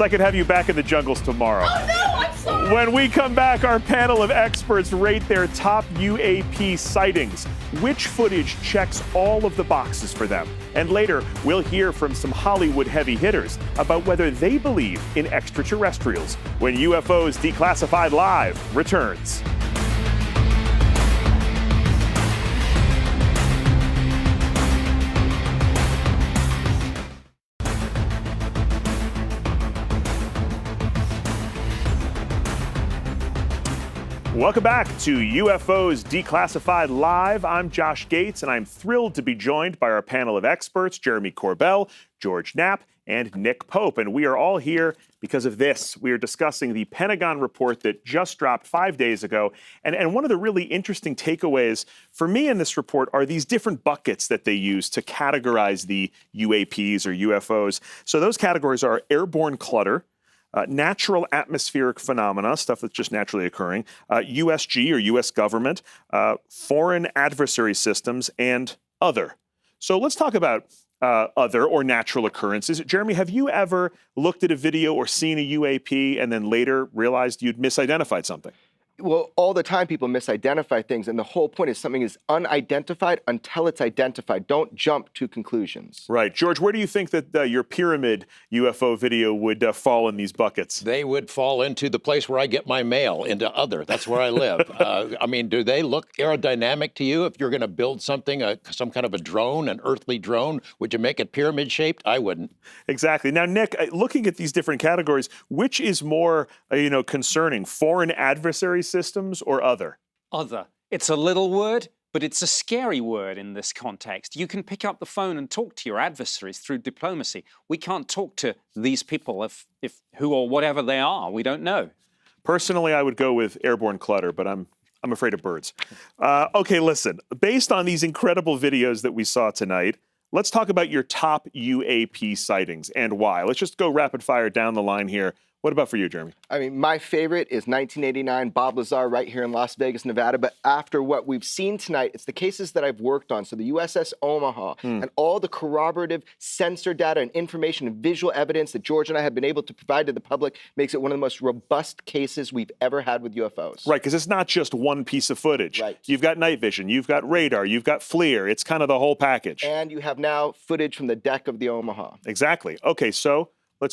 I could have you back in the jungles tomorrow. Oh, no, I'm sorry. When we come back, our panel of experts rate their top UAP sightings. Which footage checks all of the boxes for them? And later, we'll hear from some Hollywood heavy hitters about whether they believe in extraterrestrials when UFOs Declassified Live returns. Welcome back to UFOs Declassified Live. I'm Josh Gates, and I'm thrilled to be joined by our panel of experts, Jeremy Corbell, George Knapp, and Nick Pope. And we are all here because of this. We are discussing the Pentagon report that just dropped 5 days ago. And one of the really interesting takeaways for me in this report are these different buckets that they use to categorize the UAPs or UFOs. So those categories are airborne clutter, natural atmospheric phenomena, stuff that's just naturally occurring, USG or U.S. government, foreign adversary systems, and other. So let's talk about other or natural occurrences. Jeremy, have you ever looked at a video or seen a UAP and then later realized you'd misidentified something? Well, all the time people misidentify things, and the whole point is something is unidentified until it's identified. Don't jump to conclusions. Right. George, where do you think that your pyramid UFO video would fall in these buckets? They would fall into the place where I get my mail, into other. That's where I live. I mean, do they look aerodynamic to you? If you're going to build something, some kind of a drone, an earthly drone, would you make it pyramid shaped? I wouldn't. Exactly. Now, Nick, looking at these different categories, which is more, concerning, foreign adversary systems or other? Other. It's a little word, but it's a scary word in this context. You can pick up the phone and talk to your adversaries through diplomacy. We can't talk to these people if who or whatever they are. We don't know. Personally, I would go with airborne clutter, but I'm afraid of birds. Okay, listen. Based on these incredible videos that we saw tonight, let's talk about your top UAP sightings and why. Let's just go rapid fire down the line here. What about for you, Jeremy? I mean, my favorite is 1989, Bob Lazar right here in Las Vegas, Nevada. But after what we've seen tonight, it's the cases that I've worked on. So the USS Omaha and all the corroborative sensor data and information and visual evidence that George and I have been able to provide to the public makes it one of the most robust cases we've ever had with UFOs. Right, because it's not just one piece of footage. Right. You've got night vision, you've got radar, you've got FLIR. It's kind of the whole package. And you have now footage from the deck of the Omaha. Exactly. Okay, so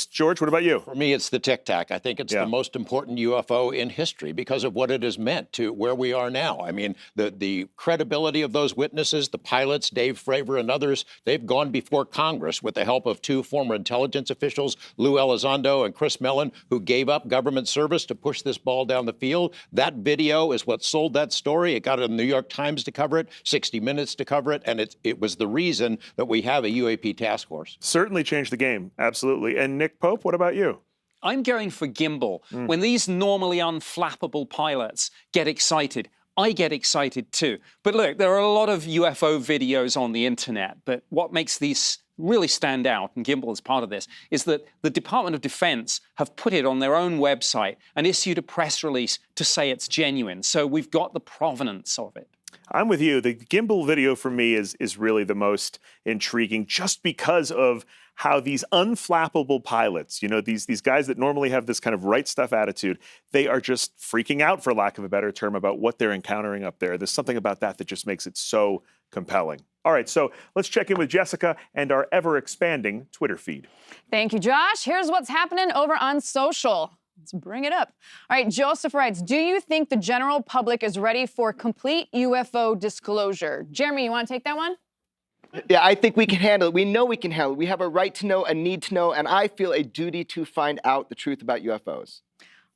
George, what about you? For me, it's the Tic Tac. I think it's the most important UFO in history because of what it has meant to where we are now. I mean, the credibility of those witnesses, the pilots, Dave Fravor and others, they've gone before Congress with the help of two former intelligence officials, Lou Elizondo and Chris Mellon, who gave up government service to push this ball down the field. That video is what sold that story. It got the New York Times to cover it, 60 Minutes to cover it, and it was the reason that we have a UAP task force. Certainly changed the game, absolutely. And Nick Pope, what about you? I'm going for gimbal. When these normally unflappable pilots get excited, I get excited too. But look, there are a lot of UFO videos on the internet, but what makes these really stand out, and gimbal is part of this, is that the Department of Defense have put it on their own website and issued a press release to say it's genuine. So we've got the provenance of it. I'm with you. The gimbal video for me is really the most intriguing just because of how these unflappable pilots, you know, these guys that normally have this kind of right stuff attitude, they are just freaking out, for lack of a better term, about what they're encountering up there. There's something about that just makes it so compelling. All right, so let's check in with Jessica and our ever-expanding Twitter feed. Thank you, Josh. Here's what's happening over on social. Let's bring it up. All right, Joseph writes, do you think the general public is ready for complete UFO disclosure? Jeremy, you want to take that one? Yeah, I think we can handle it. We know we can handle it. We have a right to know, a need to know, and I feel a duty to find out the truth about UFOs.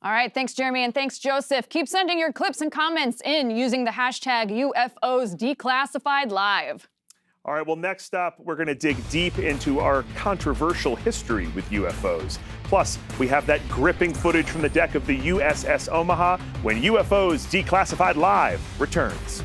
All right, thanks, Jeremy, and thanks, Joseph. Keep sending your clips and comments in using the hashtag UFOs Declassified Live. All right, well, next up, we're going to dig deep into our controversial history with UFOs. Plus, we have that gripping footage from the deck of the USS Omaha when UFOs Declassified Live returns.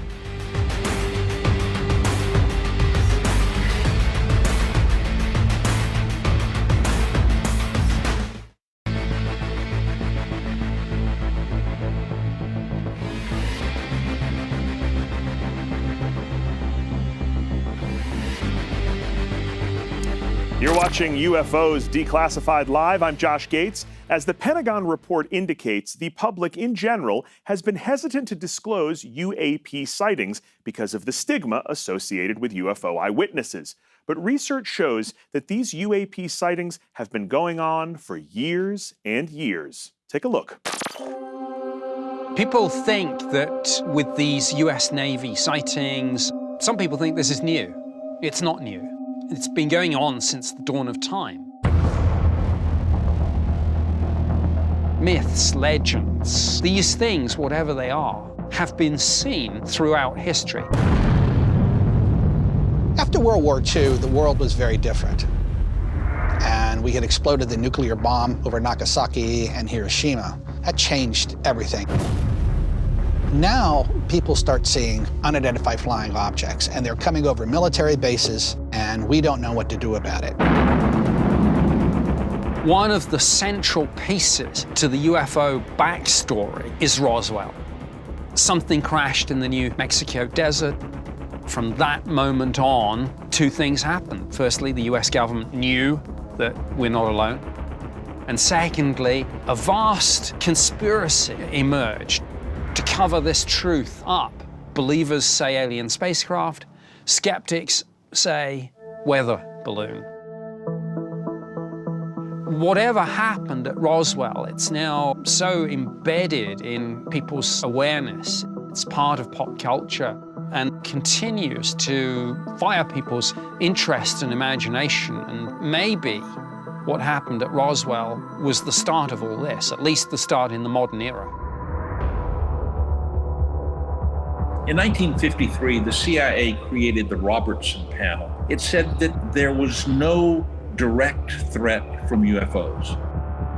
You're watching UFOs Declassified Live. I'm Josh Gates. As the Pentagon report indicates, the public in general has been hesitant to disclose UAP sightings because of the stigma associated with UFO eyewitnesses. But research shows that these UAP sightings have been going on for years and years. Take a look. People think that with these US Navy sightings, some people think this is new. It's not new. It's been going on since the dawn of time. Myths, legends, these things, whatever they are, have been seen throughout history. After World War II, the world was very different. And we had exploded the nuclear bomb over Nagasaki and Hiroshima. That changed everything. Now, people start seeing unidentified flying objects, and they're coming over military bases, and we don't know what to do about it. One of the central pieces to the UFO backstory is Roswell. Something crashed in the New Mexico desert. From that moment on, two things happened. Firstly, the US government knew that we're not alone. And secondly, a vast conspiracy emerged to cover this truth up. Believers say alien spacecraft, skeptics say weather balloon. Whatever happened at Roswell, it's now so embedded in people's awareness. It's part of pop culture and continues to fire people's interest and imagination. And maybe what happened at Roswell was the start of all this, at least the start in the modern era. In 1953, the CIA created the Robertson Panel. It said that there was no direct threat from UFOs.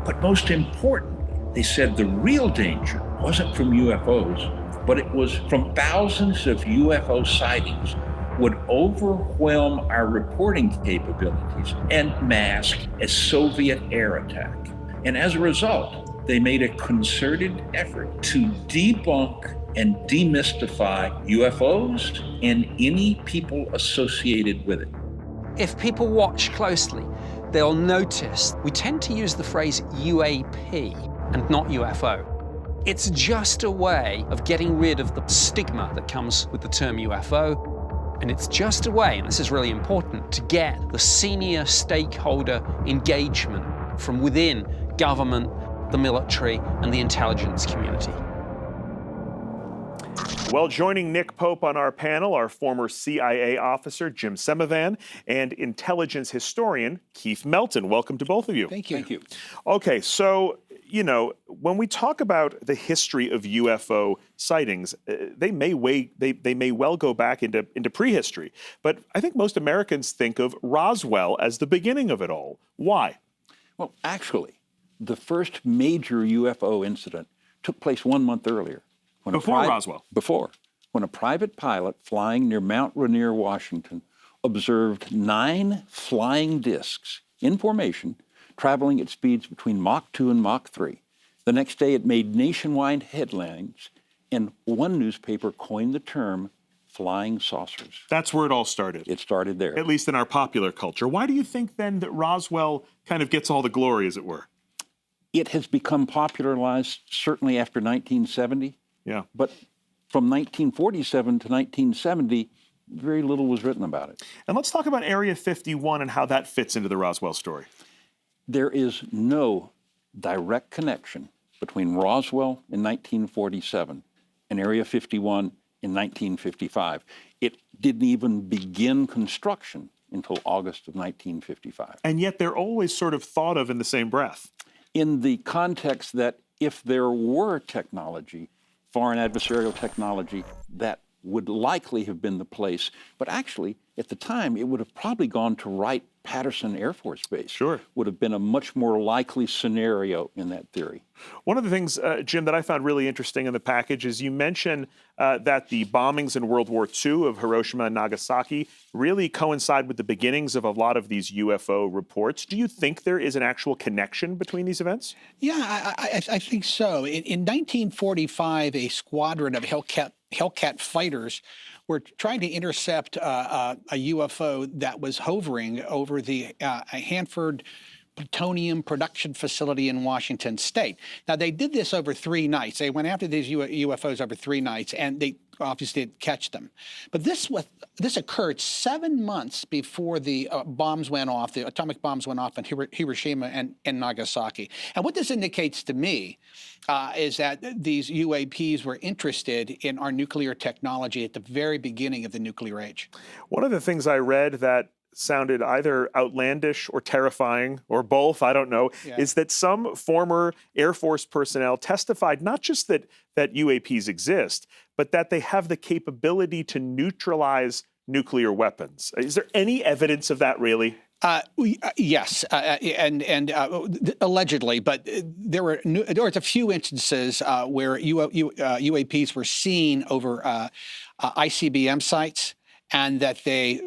But most importantly, they said the real danger wasn't from UFOs, but it was from thousands of UFO sightings would overwhelm our reporting capabilities and mask a Soviet air attack. And as a result, they made a concerted effort to debunk and demystify UFOs and any people associated with it. If people watch closely, they'll notice we tend to use the phrase UAP and not UFO. It's just a way of getting rid of the stigma that comes with the term UFO, and it's just a way, and this is really important, to get the senior stakeholder engagement from within government, the military, and the intelligence community. Well, joining Nick Pope on our panel, our former CIA officer, Jim Semivan, and intelligence historian, Keith Melton. Welcome to both of you. Thank you. Thank you. Okay, so, you know, when we talk about the history of UFO sightings, they may well go back into prehistory. But I think most Americans think of Roswell as the beginning of it all. Why? Well, actually, the first major UFO incident took place 1 month earlier. Before Roswell? Before. When a private pilot flying near Mount Rainier, Washington, observed 9 flying discs in formation, traveling at speeds between Mach 2 and Mach 3. The next day, it made nationwide headlines, and one newspaper coined the term flying saucers. That's where it all started. It started there. At least in our popular culture. Why do you think then that Roswell kind of gets all the glory, as it were? It has become popularized certainly after 1970. Yeah. But from 1947 to 1970, very little was written about it. And let's talk about Area 51 and how that fits into the Roswell story. There is no direct connection between Roswell in 1947 and Area 51 in 1955. It didn't even begin construction until August of 1955. And yet they're always sort of thought of in the same breath. In the context that if there were technology, foreign adversarial technology, that would likely have been the place. But actually, at the time, it would have probably gone to Wright-Patterson Air Force Base. Sure. Would have been a much more likely scenario in that theory. One of the things, Jim, that I found really interesting in the package is you mention that the bombings in World War II of Hiroshima and Nagasaki really coincide with the beginnings of a lot of these UFO reports. Do you think there is an actual connection between these events? Yeah, I think so. In 1945, a squadron of Hellcat fighters were trying to intercept a UFO that was hovering over the Hanford plutonium production facility in Washington State. Now, they did this over 3 nights. They went after these UFOs over 3 nights, and they obviously didn't catch them. But this occurred 7 months before the bombs went off, the atomic bombs went off in Hiroshima and Nagasaki. And what this indicates to me is that these UAPs were interested in our nuclear technology at the very beginning of the nuclear age. One of the things I read that sounded either outlandish or terrifying or both, I don't know, is that some former Air Force personnel testified not just that UAPs exist, but that they have the capability to neutralize nuclear weapons. Is there any evidence of that, really? Yes, and allegedly, but there was a few instances where UAPs were seen over ICBM sites, and that they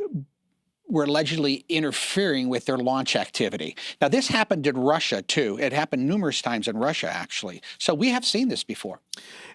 were allegedly interfering with their launch activity. Now, this happened in Russia, too. It happened numerous times in Russia, actually. So we have seen this before.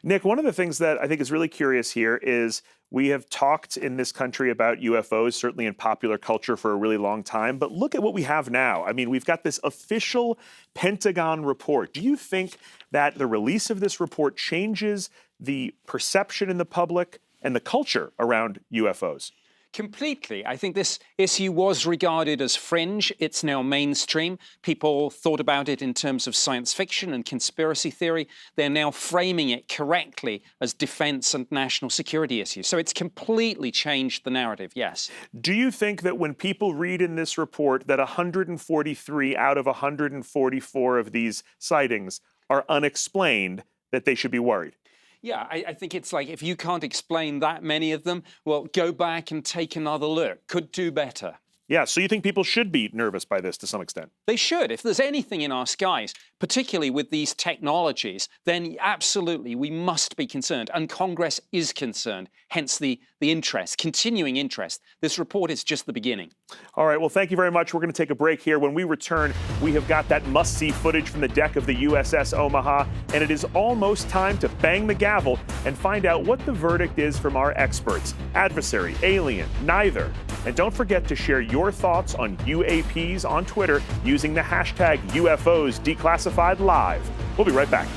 Nick, one of the things that I think is really curious here is we have talked in this country about UFOs, certainly in popular culture, for a really long time. But look at what we have now. I mean, we've got this official Pentagon report. Do you think that the release of this report changes the perception in the public and the culture around UFOs? Completely. I think this issue was regarded as fringe. It's now mainstream. People thought about it in terms of science fiction and conspiracy theory. They're now framing it correctly as defense and national security issues. So it's completely changed the narrative, yes. Do you think that when people read in this report that 143 out of 144 of these sightings are unexplained, that they should be worried? Yeah, I think it's like, if you can't explain that many of them, well, go back and take another look. Could do better. Yeah, so you think people should be nervous by this to some extent? They should. If there's anything in our skies, particularly with these technologies, then absolutely we must be concerned. And Congress is concerned, hence the interest, continuing interest. This report is just the beginning. All right, well, thank you very much. We're going to take a break here. When we return, we have got that must-see footage from the deck of the USS Omaha, and it is almost time to bang the gavel and find out what the verdict is from our experts. Adversary, alien, neither. And don't forget to share your thoughts on UAPs on Twitter using the hashtag UFOs Declassified Live. We'll be right back.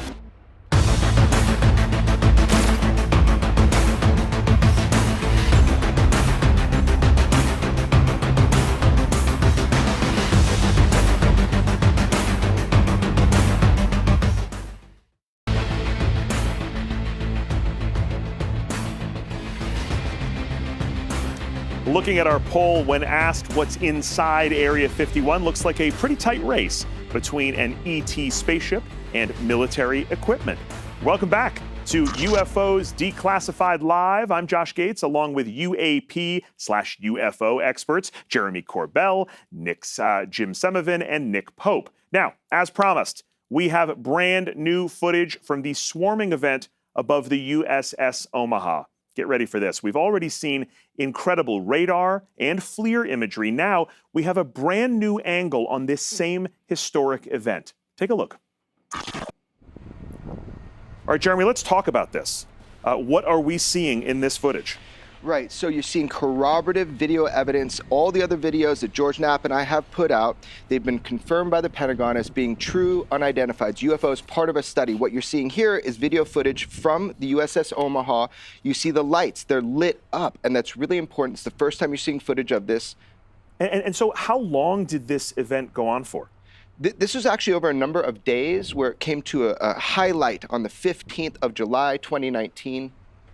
Looking at our poll, when asked what's inside Area 51, looks like a pretty tight race between an ET spaceship and military equipment. Welcome back to UFOs Declassified Live. I'm Josh Gates, along with UAP/UFO experts Jeremy Corbell, Jim Semovin, and Nick Pope. Now, as promised, we have brand new footage from the swarming event above the USS Omaha. Get ready for this. We've already seen incredible radar and FLIR imagery. Now we have a brand new angle on this same historic event. Take a look. All right, Jeremy, let's talk about this. What are we seeing in this footage? Right, so you're seeing corroborative video evidence. All the other videos that George Knapp and I have put out, they've been confirmed by the Pentagon as being true, unidentified UFOs, part of a study. What you're seeing here is video footage from the USS Omaha. You see the lights, they're lit up, and that's really important. It's the first time you're seeing footage of this. And so how long did this event go on for? This was actually over a number of days where it came to a highlight on the 15th of July, 2019.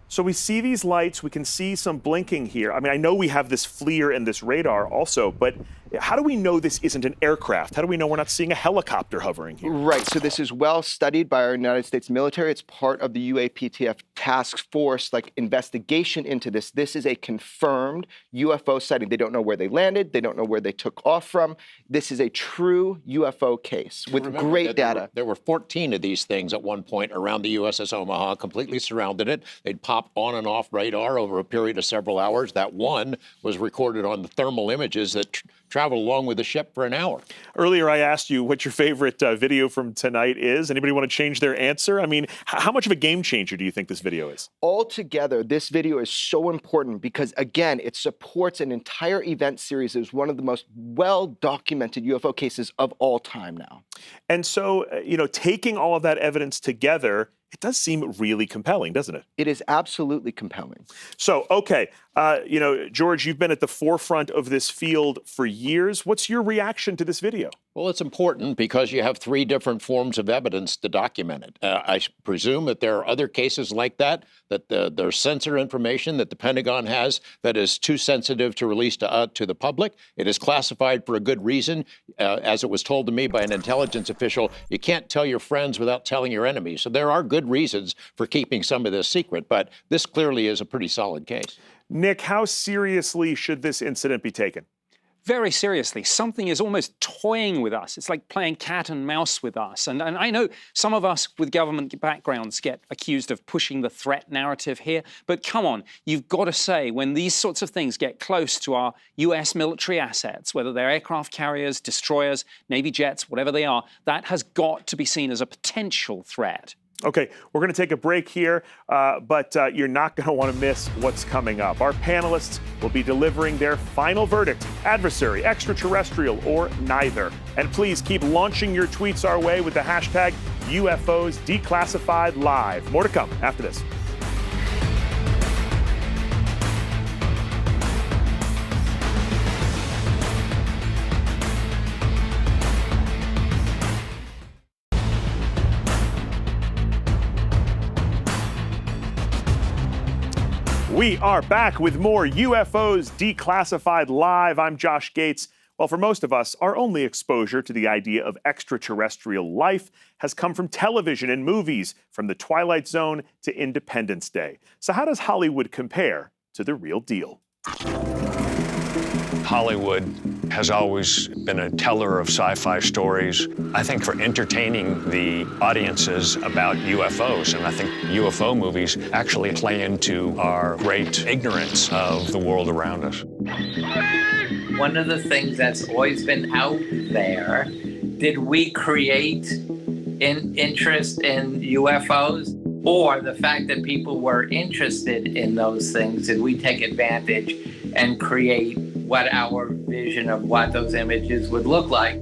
So we see these lights, we can see some blinking here. I mean, I know we have this FLIR and this radar also, but how do we know this isn't an aircraft? How do we know we're not seeing a helicopter hovering here? Right, so this is well studied by our United States military. It's part of the UAPTF task force, investigation into this. This is a confirmed UFO sighting. They don't know where they landed. They don't know where they took off from. This is a true UFO case with great data. There were 14 of these things at one point around the USS Omaha, completely surrounded it. They'd pop on and off radar over a period of several hours. That one was recorded on the thermal images that traveled along with the ship for an hour. Earlier, I asked you what your favorite video from tonight is. Anybody want to change their answer? I mean, how much of a game changer do you think this video is? Altogether, this video is so important because, again, it supports an entire event series. It was one of the most well-documented UFO cases of all time now. And so, taking all of that evidence together, it does seem really compelling, doesn't it? It is absolutely compelling. So, okay, George, you've been at the forefront of this field for years. What's your reaction to this video? Well, it's important because you have three different forms of evidence to document it. I presume that there are other cases like that there's sensor information that the Pentagon has that is too sensitive to release to the public. It is classified for a good reason. As it was told to me by an intelligence official, you can't tell your friends without telling your enemies. So there are good reasons for keeping some of this secret, but this clearly is a pretty solid case. Nick, how seriously should this incident be taken? Very seriously. Something is almost toying with us. It's like playing cat and mouse with us. And I know some of us with government backgrounds get accused of pushing the threat narrative here. But come on, you've got to say, when these sorts of things get close to our US military assets, whether they're aircraft carriers, destroyers, Navy jets, whatever they are, that has got to be seen as a potential threat. Okay, we're going to take a break here, but you're not going to want to miss what's coming up. Our panelists will be delivering their final verdict: adversary, extraterrestrial, or neither. And please keep launching your tweets our way with the hashtag UFOs Declassified Live. More to come after this. We are back with more UFOs Declassified Live. I'm Josh Gates. Well, for most of us, our only exposure to the idea of extraterrestrial life has come from television and movies, from The Twilight Zone to Independence Day. So how does Hollywood compare to the real deal? Hollywood has always been a teller of sci-fi stories, I think, for entertaining the audiences about UFOs. And I think UFO movies actually play into our great ignorance of the world around us. One of the things that's always been out there, did we create interest in UFOs? Or the fact that people were interested in those things, did we take advantage and create what our vision of what those images would look like?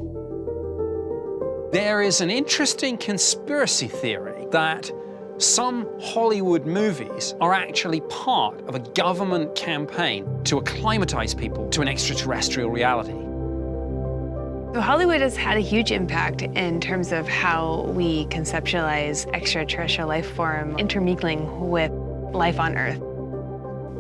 There is an interesting conspiracy theory that some Hollywood movies are actually part of a government campaign to acclimatize people to an extraterrestrial reality. So Hollywood has had a huge impact in terms of how we conceptualize extraterrestrial life form intermingling with life on Earth.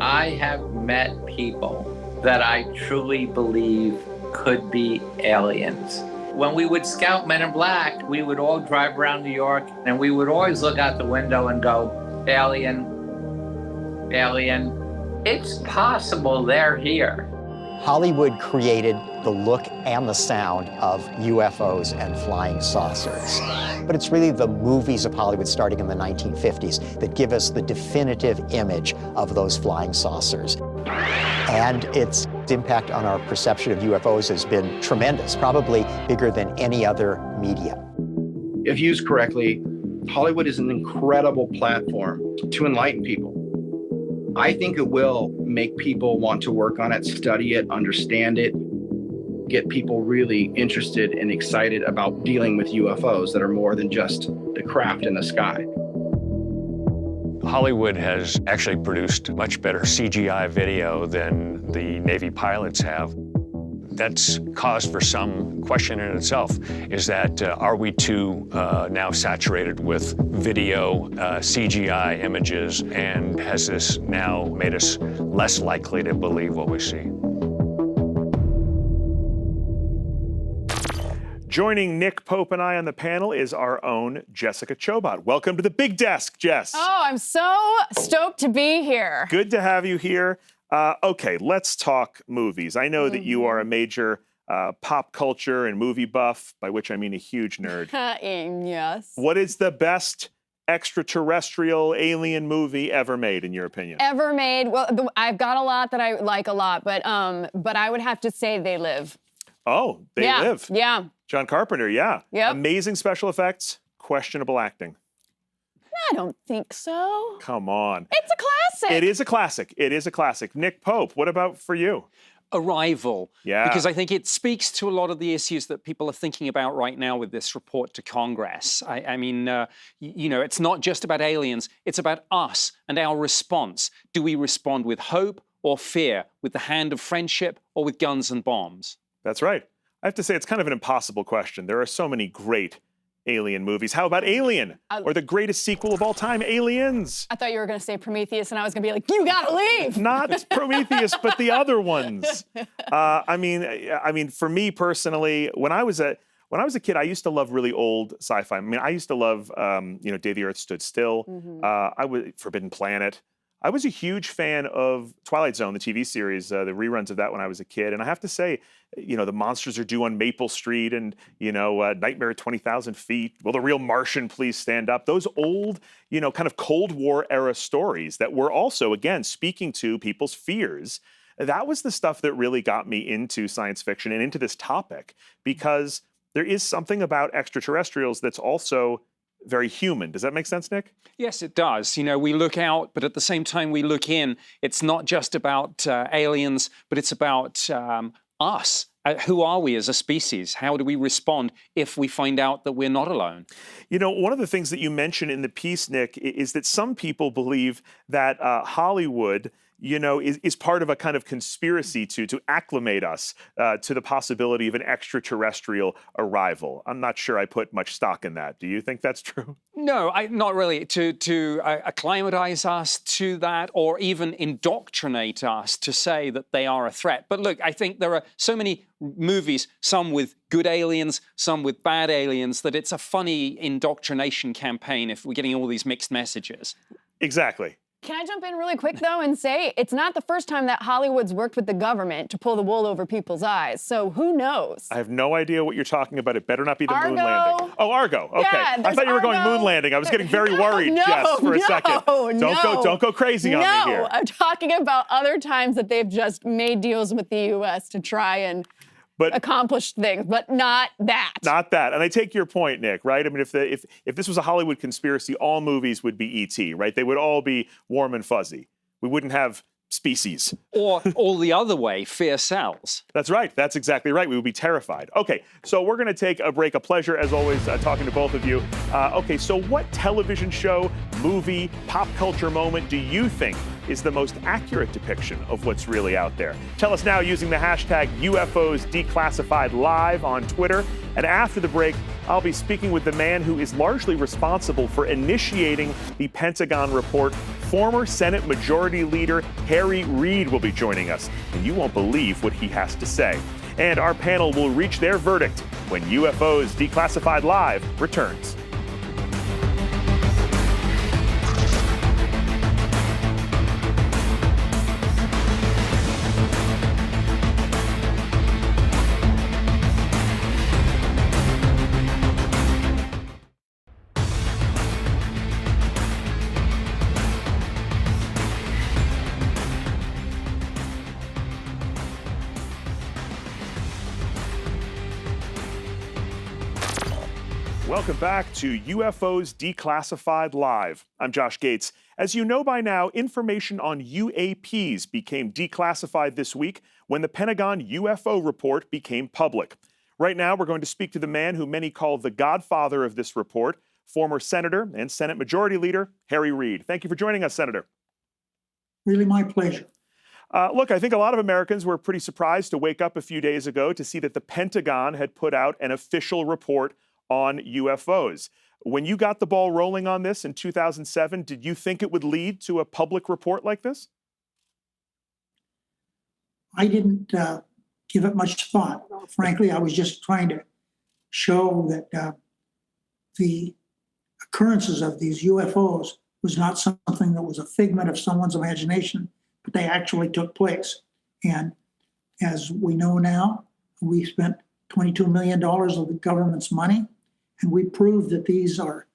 I have met people that I truly believe could be aliens. When we would scout Men in Black, we would all drive around New York and we would always look out the window and go, alien, alien. It's possible they're here. Hollywood created the look and the sound of UFOs and flying saucers. But it's really the movies of Hollywood starting in the 1950s that give us the definitive image of those flying saucers. And its impact on our perception of UFOs has been tremendous, probably bigger than any other media. If used correctly, Hollywood is an incredible platform to enlighten people. I think it will make people want to work on it, study it, understand it, get people really interested and excited about dealing with UFOs that are more than just the craft in the sky. Hollywood has actually produced much better CGI video than the Navy pilots have. That's cause for some question in itself, is that are we too now saturated with video, CGI images, and has this now made us less likely to believe what we see? Joining Nick Pope and I on the panel is our own Jessica Chobot. Welcome to the big desk, Jess. Oh, I'm so stoked to be here. Good to have you here. Okay, let's talk movies. I know that you are a major pop culture and movie buff, by which I mean a huge nerd. Yes. What is the best extraterrestrial alien movie ever made, in your opinion? Ever made? Well, I've got a lot that I like a lot, but I would have to say They Live. Oh, They Live. Yeah. John Carpenter, yeah. Yep. Amazing special effects, questionable acting. I don't think so. Come on. It's a classic. It is a classic. It is a classic. Nick Pope, what about for you? Arrival. Yeah. Because I think it speaks to a lot of the issues that people are thinking about right now with this report to Congress. I mean, you know, it's not just about aliens, it's about us and our response. Do we respond with hope or fear, with the hand of friendship or with guns and bombs? That's right. I have to say, it's kind of an impossible question. There are so many great alien movies. How about Alien? Or the greatest sequel of all time, Aliens? I thought you were going to say Prometheus, and I was going to be like, you gotta leave! Not Prometheus, but the other ones. I mean, for me personally, when I was a kid, I used to love really old sci-fi. I mean, I used to love, Day the Earth Stood Still. I was Forbidden Planet. I was a huge fan of Twilight Zone, the TV series, the reruns of that when I was a kid. And I have to say, the monsters are due on Maple Street and, Nightmare at 20,000 Feet. Will the real Martian please stand up? Those old, kind of Cold War era stories that were also, again, speaking to people's fears. That was the stuff that really got me into science fiction and into this topic, because there is something about extraterrestrials that's also very human. Does that make sense, Nick? Yes, it does. We look out, but at the same time we look in. It's not just about aliens, but it's about us. Who are we as a species? How do we respond if we find out that we're not alone? One of the things that you mentioned in the piece, Nick, is that some people believe that Hollywood is part of a kind of conspiracy to acclimate us to the possibility of an extraterrestrial arrival. I'm not sure I put much stock in that. Do you think that's true? No, not really. To acclimatize us to that, or even indoctrinate us to say that they are a threat. But look, I think there are so many movies, some with good aliens, some with bad aliens, that it's a funny indoctrination campaign if we're getting all these mixed messages. Exactly. Can I jump in really quick, though, and say it's not the first time that Hollywood's worked with the government to pull the wool over people's eyes, so who knows? I have no idea what you're talking about. It better not be the Argo. moon landing. Oh, Argo. Okay. Yeah, I thought you were going moon landing. I was getting very worried, Jess, for a second. Don't go crazy on me here. No, I'm talking about other times that they've just made deals with the U.S. to try and accomplish things, but not that. Not that. And I take your point, Nick, right? I mean, if this was a Hollywood conspiracy, all movies would be E.T., right? They would all be warm and fuzzy. We wouldn't have Species. Or all the other way, fear sells. That's right. That's exactly right. We would be terrified. Okay, so we're going to take a break. A pleasure, as always, talking to both of you. Okay, so what television show, movie, pop culture moment do you think is the most accurate depiction of what's really out there? Tell us now using the hashtag UFOs Declassified Live on Twitter. And after the break, I'll be speaking with the man who is largely responsible for initiating the Pentagon report. Former Senate Majority Leader Harry Reid will be joining us, and you won't believe what he has to say. And our panel will reach their verdict when UFOs Declassified Live returns. Welcome back to UFOs Declassified Live. I'm Josh Gates. As you know by now, information on UAPs became declassified this week when the Pentagon UFO report became public. Right now, we're going to speak to the man who many call the godfather of this report, former Senator and Senate Majority Leader Harry Reid. Thank you for joining us, Senator. Really my pleasure. Look, I think a lot of Americans were pretty surprised to wake up a few days ago to see that the Pentagon had put out an official report on UFOs. When you got the ball rolling on this in 2007, did you think it would lead to a public report like this? I didn't give it much thought. Frankly, I was just trying to show that the occurrences of these UFOs was not something that was a figment of someone's imagination, but they actually took place. And as we know now, we spent $22 million of the government's money, and we proved that these are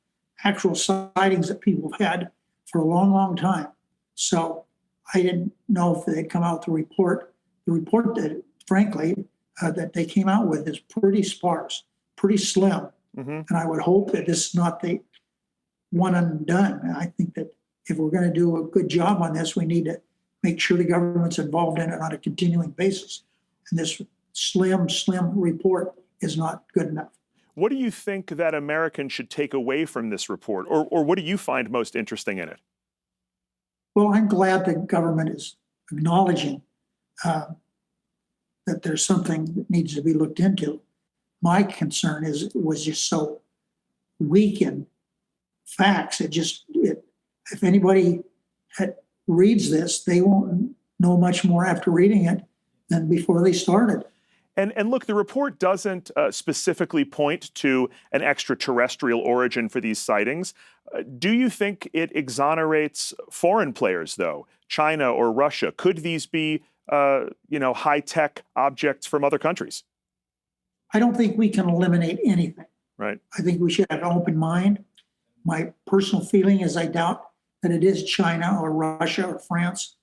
actual sightings that people have had for a long, long time. So I didn't know if they'd come out with a report. The report that, frankly, that they came out with is pretty sparse, pretty slim. And I would hope that this is not the one and done. I think that if we're going to do a good job on this, we need to make sure the government's involved in it on a continuing basis. And this slim report is not good enough. What do you think that Americans should take away from this report? Or what do you find most interesting in it? Well, I'm glad the government is acknowledging that there's something that needs to be looked into. My concern is it was just so weak in facts. If anybody reads this, they won't know much more after reading it than before they started. And look, the report doesn't specifically point to an extraterrestrial origin for these sightings. Do you think it exonerates foreign players, though? China or Russia? Could these be, high-tech objects from other countries? I don't think we can eliminate anything. Right. I think we should have an open mind. My personal feeling is I doubt that it is China or Russia or France.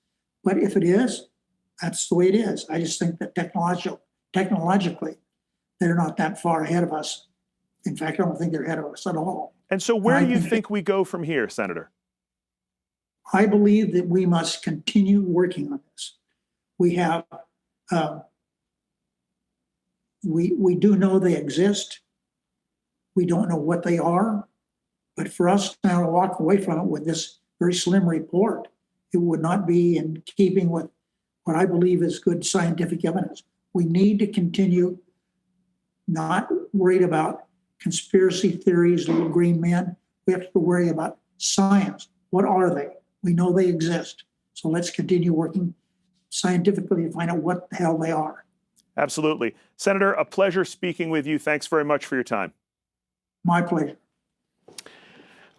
But if it is, that's the way it is. I just think that technologically, they're not that far ahead of us. In fact, I don't think they're ahead of us at all. And so where do you think we go from here, Senator? I believe that we must continue working on this. We have, we do know they exist. We don't know what they are. But for us now to walk away from it with this very slim report, it would not be in keeping with what I believe is good scientific evidence. We need to continue not worried about conspiracy theories, little green men. We have to worry about science. What are they? We know they exist. So let's continue working scientifically to find out what the hell they are. Absolutely. Senator, a pleasure speaking with you. Thanks very much for your time. My pleasure.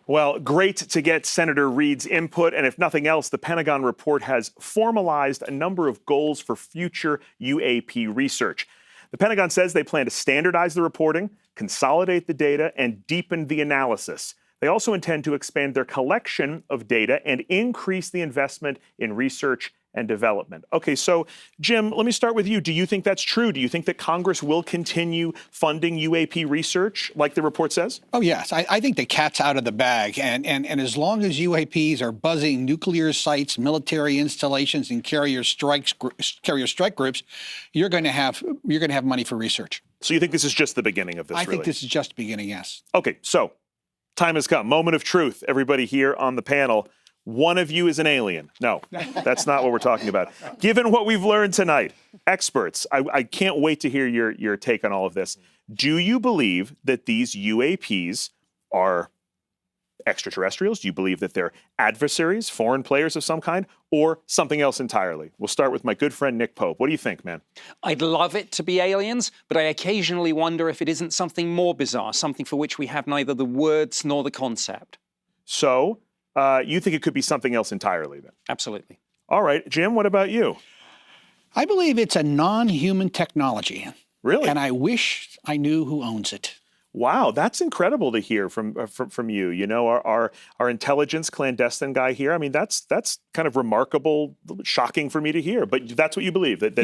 Well, great to get Senator Reid's input. And if nothing else, the Pentagon report has formalized a number of goals for future UAP research. The Pentagon says they plan to standardize the reporting, consolidate the data, and deepen the analysis. They also intend to expand their collection of data and increase the investment in research and development. Okay, so Jim, let me start with you. Do you think that's true? Do you think that Congress will continue funding UAP research like the report says? Oh, yes. I think the cat's out of the bag. And as long as UAPs are buzzing nuclear sites, military installations, and carrier strike groups, you're going to have money for research. So you think this is just the beginning of this, I think this is just the beginning, yes. Okay, so time has come. Moment of truth. Everybody here on the panel. One of you is an alien. No, that's not what we're talking about. Given what we've learned tonight, experts, I can't wait to hear your take on all of this. Do you believe that these UAPs are extraterrestrials? Do you believe that they're adversaries, foreign players of some kind, or something else entirely? We'll start with my good friend Nick Pope. What do you think, man? I'd love it to be aliens, but I occasionally wonder if it isn't something more bizarre, something for which we have neither the words nor the concept. So, you think it could be something else entirely then? Absolutely. All right. Jim, what about you? I believe it's a non-human technology. Really? And I wish I knew who owns it. Wow, that's incredible to hear from you. You know, our intelligence clandestine guy here. I mean, that's kind of remarkable, shocking for me to hear. But that's what you believe, that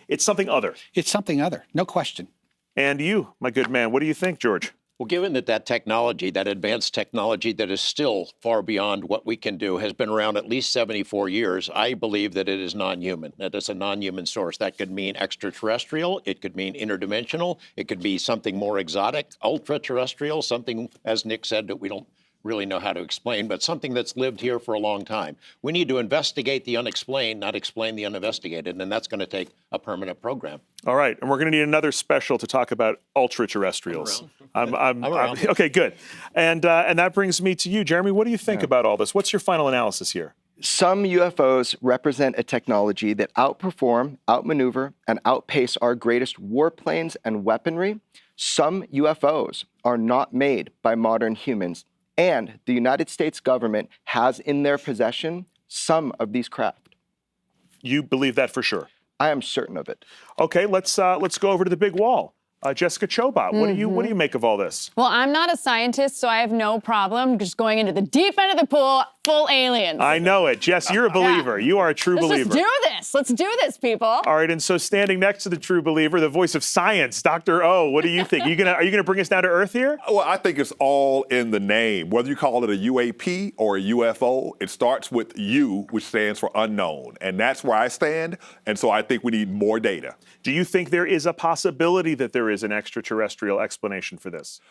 it's something other. It's something other, no question. And you, my good man, what do you think, George? Well, given that technology, that advanced technology that is still far beyond what we can do, has been around at least 74 years, I believe that it is non-human, that it's a non-human source. That could mean extraterrestrial, it could mean interdimensional, it could be something more exotic, ultra-terrestrial, something, as Nick said, that we don't really know how to explain, but something that's lived here for a long time. We need to investigate the unexplained, not explain the uninvestigated, and that's going to take a permanent program. All right, and we're going to need another special to talk about ultra-terrestrials. I'm around. Okay, good. And that brings me to you, Jeremy. What do you think about all this? What's your final analysis here? Some UFOs represent a technology that outperform, outmaneuver, and outpace our greatest warplanes and weaponry. Some UFOs are not made by modern humans, and the United States government has in their possession some of these craft. You believe that for sure? I am certain of it. Okay, let's go over to the big wall. Jessica Chobot, what do you make of all this? Well, I'm not a scientist, so I have no problem just going into the deep end of the pool, full aliens. I know it. Jess, you're a believer. You are a true believer. Let's just do this. Let's do this, people. All right, and so standing next to the true believer, the voice of science, Dr. O, what do you think? Are you gonna bring us down to earth here? Well, I think it's all in the name. Whether you call it a UAP or a UFO, it starts with U, which stands for unknown. And that's where I stand. And so I think we need more data. Do you think there is a possibility that there is an extraterrestrial explanation for this?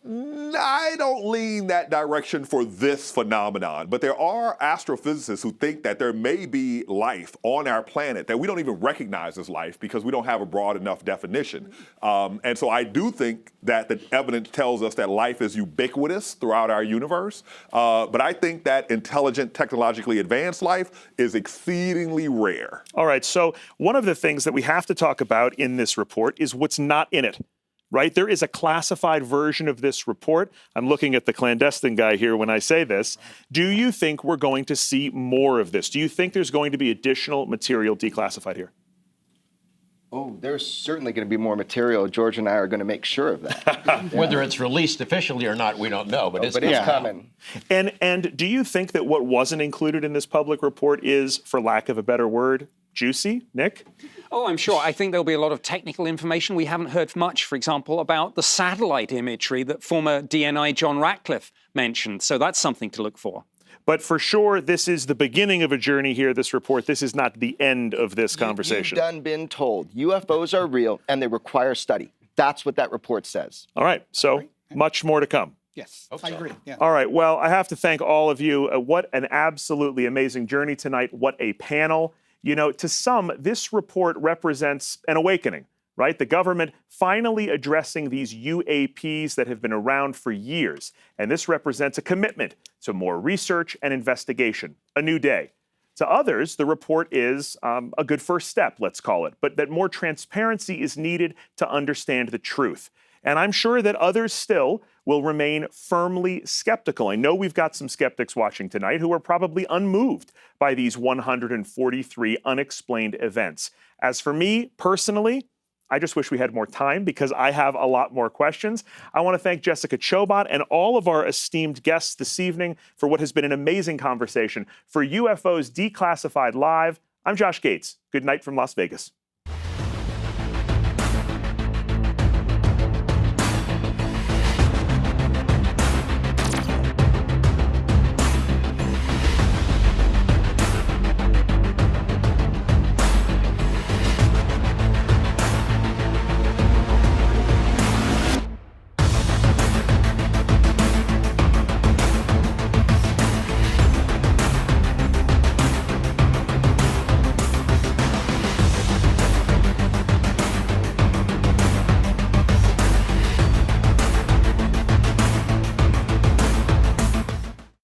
I don't lean that direction for this phenomenon, but there are astrophysicists who think that there may be life on our planet that we don't even recognize as life because we don't have a broad enough definition. And so I do think that the evidence tells us that life is ubiquitous throughout our universe. But I think that intelligent, technologically advanced life is exceedingly rare. All right, so one of the things that we have to talk about in this report is what's not in it. Right? There is a classified version of this report. I'm looking at the clandestine guy here when I say this. Do you think we're going to see more of this? Do you think there's going to be additional material declassified here? Oh, there's certainly going to be more material. George and I are going to make sure of that. Whether it's released officially or not, we don't know, but it's coming. And do you think that what wasn't included in this public report is, for lack of a better word, juicy? Nick? Oh, I'm sure. I think there'll be a lot of technical information. We haven't heard much, for example, about the satellite imagery that former DNI John Ratcliffe mentioned. So that's something to look for. But for sure, this is the beginning of a journey here, this report. This is not the end of this conversation. You've done been told UFOs are real and they require study. That's what that report says. All right. So much more to come. Yes, I agree. Yeah. All right. Well, I have to thank all of you. What an absolutely amazing journey tonight. What a panel. You know, to some, this report represents an awakening, right? The government finally addressing these UAPs that have been around for years. And this represents a commitment to more research and investigation, a new day. To others, the report is a good first step, let's call it, but that more transparency is needed to understand the truth. And I'm sure that others still will remain firmly skeptical. I know we've got some skeptics watching tonight who are probably unmoved by these 143 unexplained events. As for me personally, I just wish we had more time because I have a lot more questions. I want to thank Jessica Chobot and all of our esteemed guests this evening for what has been an amazing conversation. For UFOs Declassified Live, I'm Josh Gates. Good night from Las Vegas.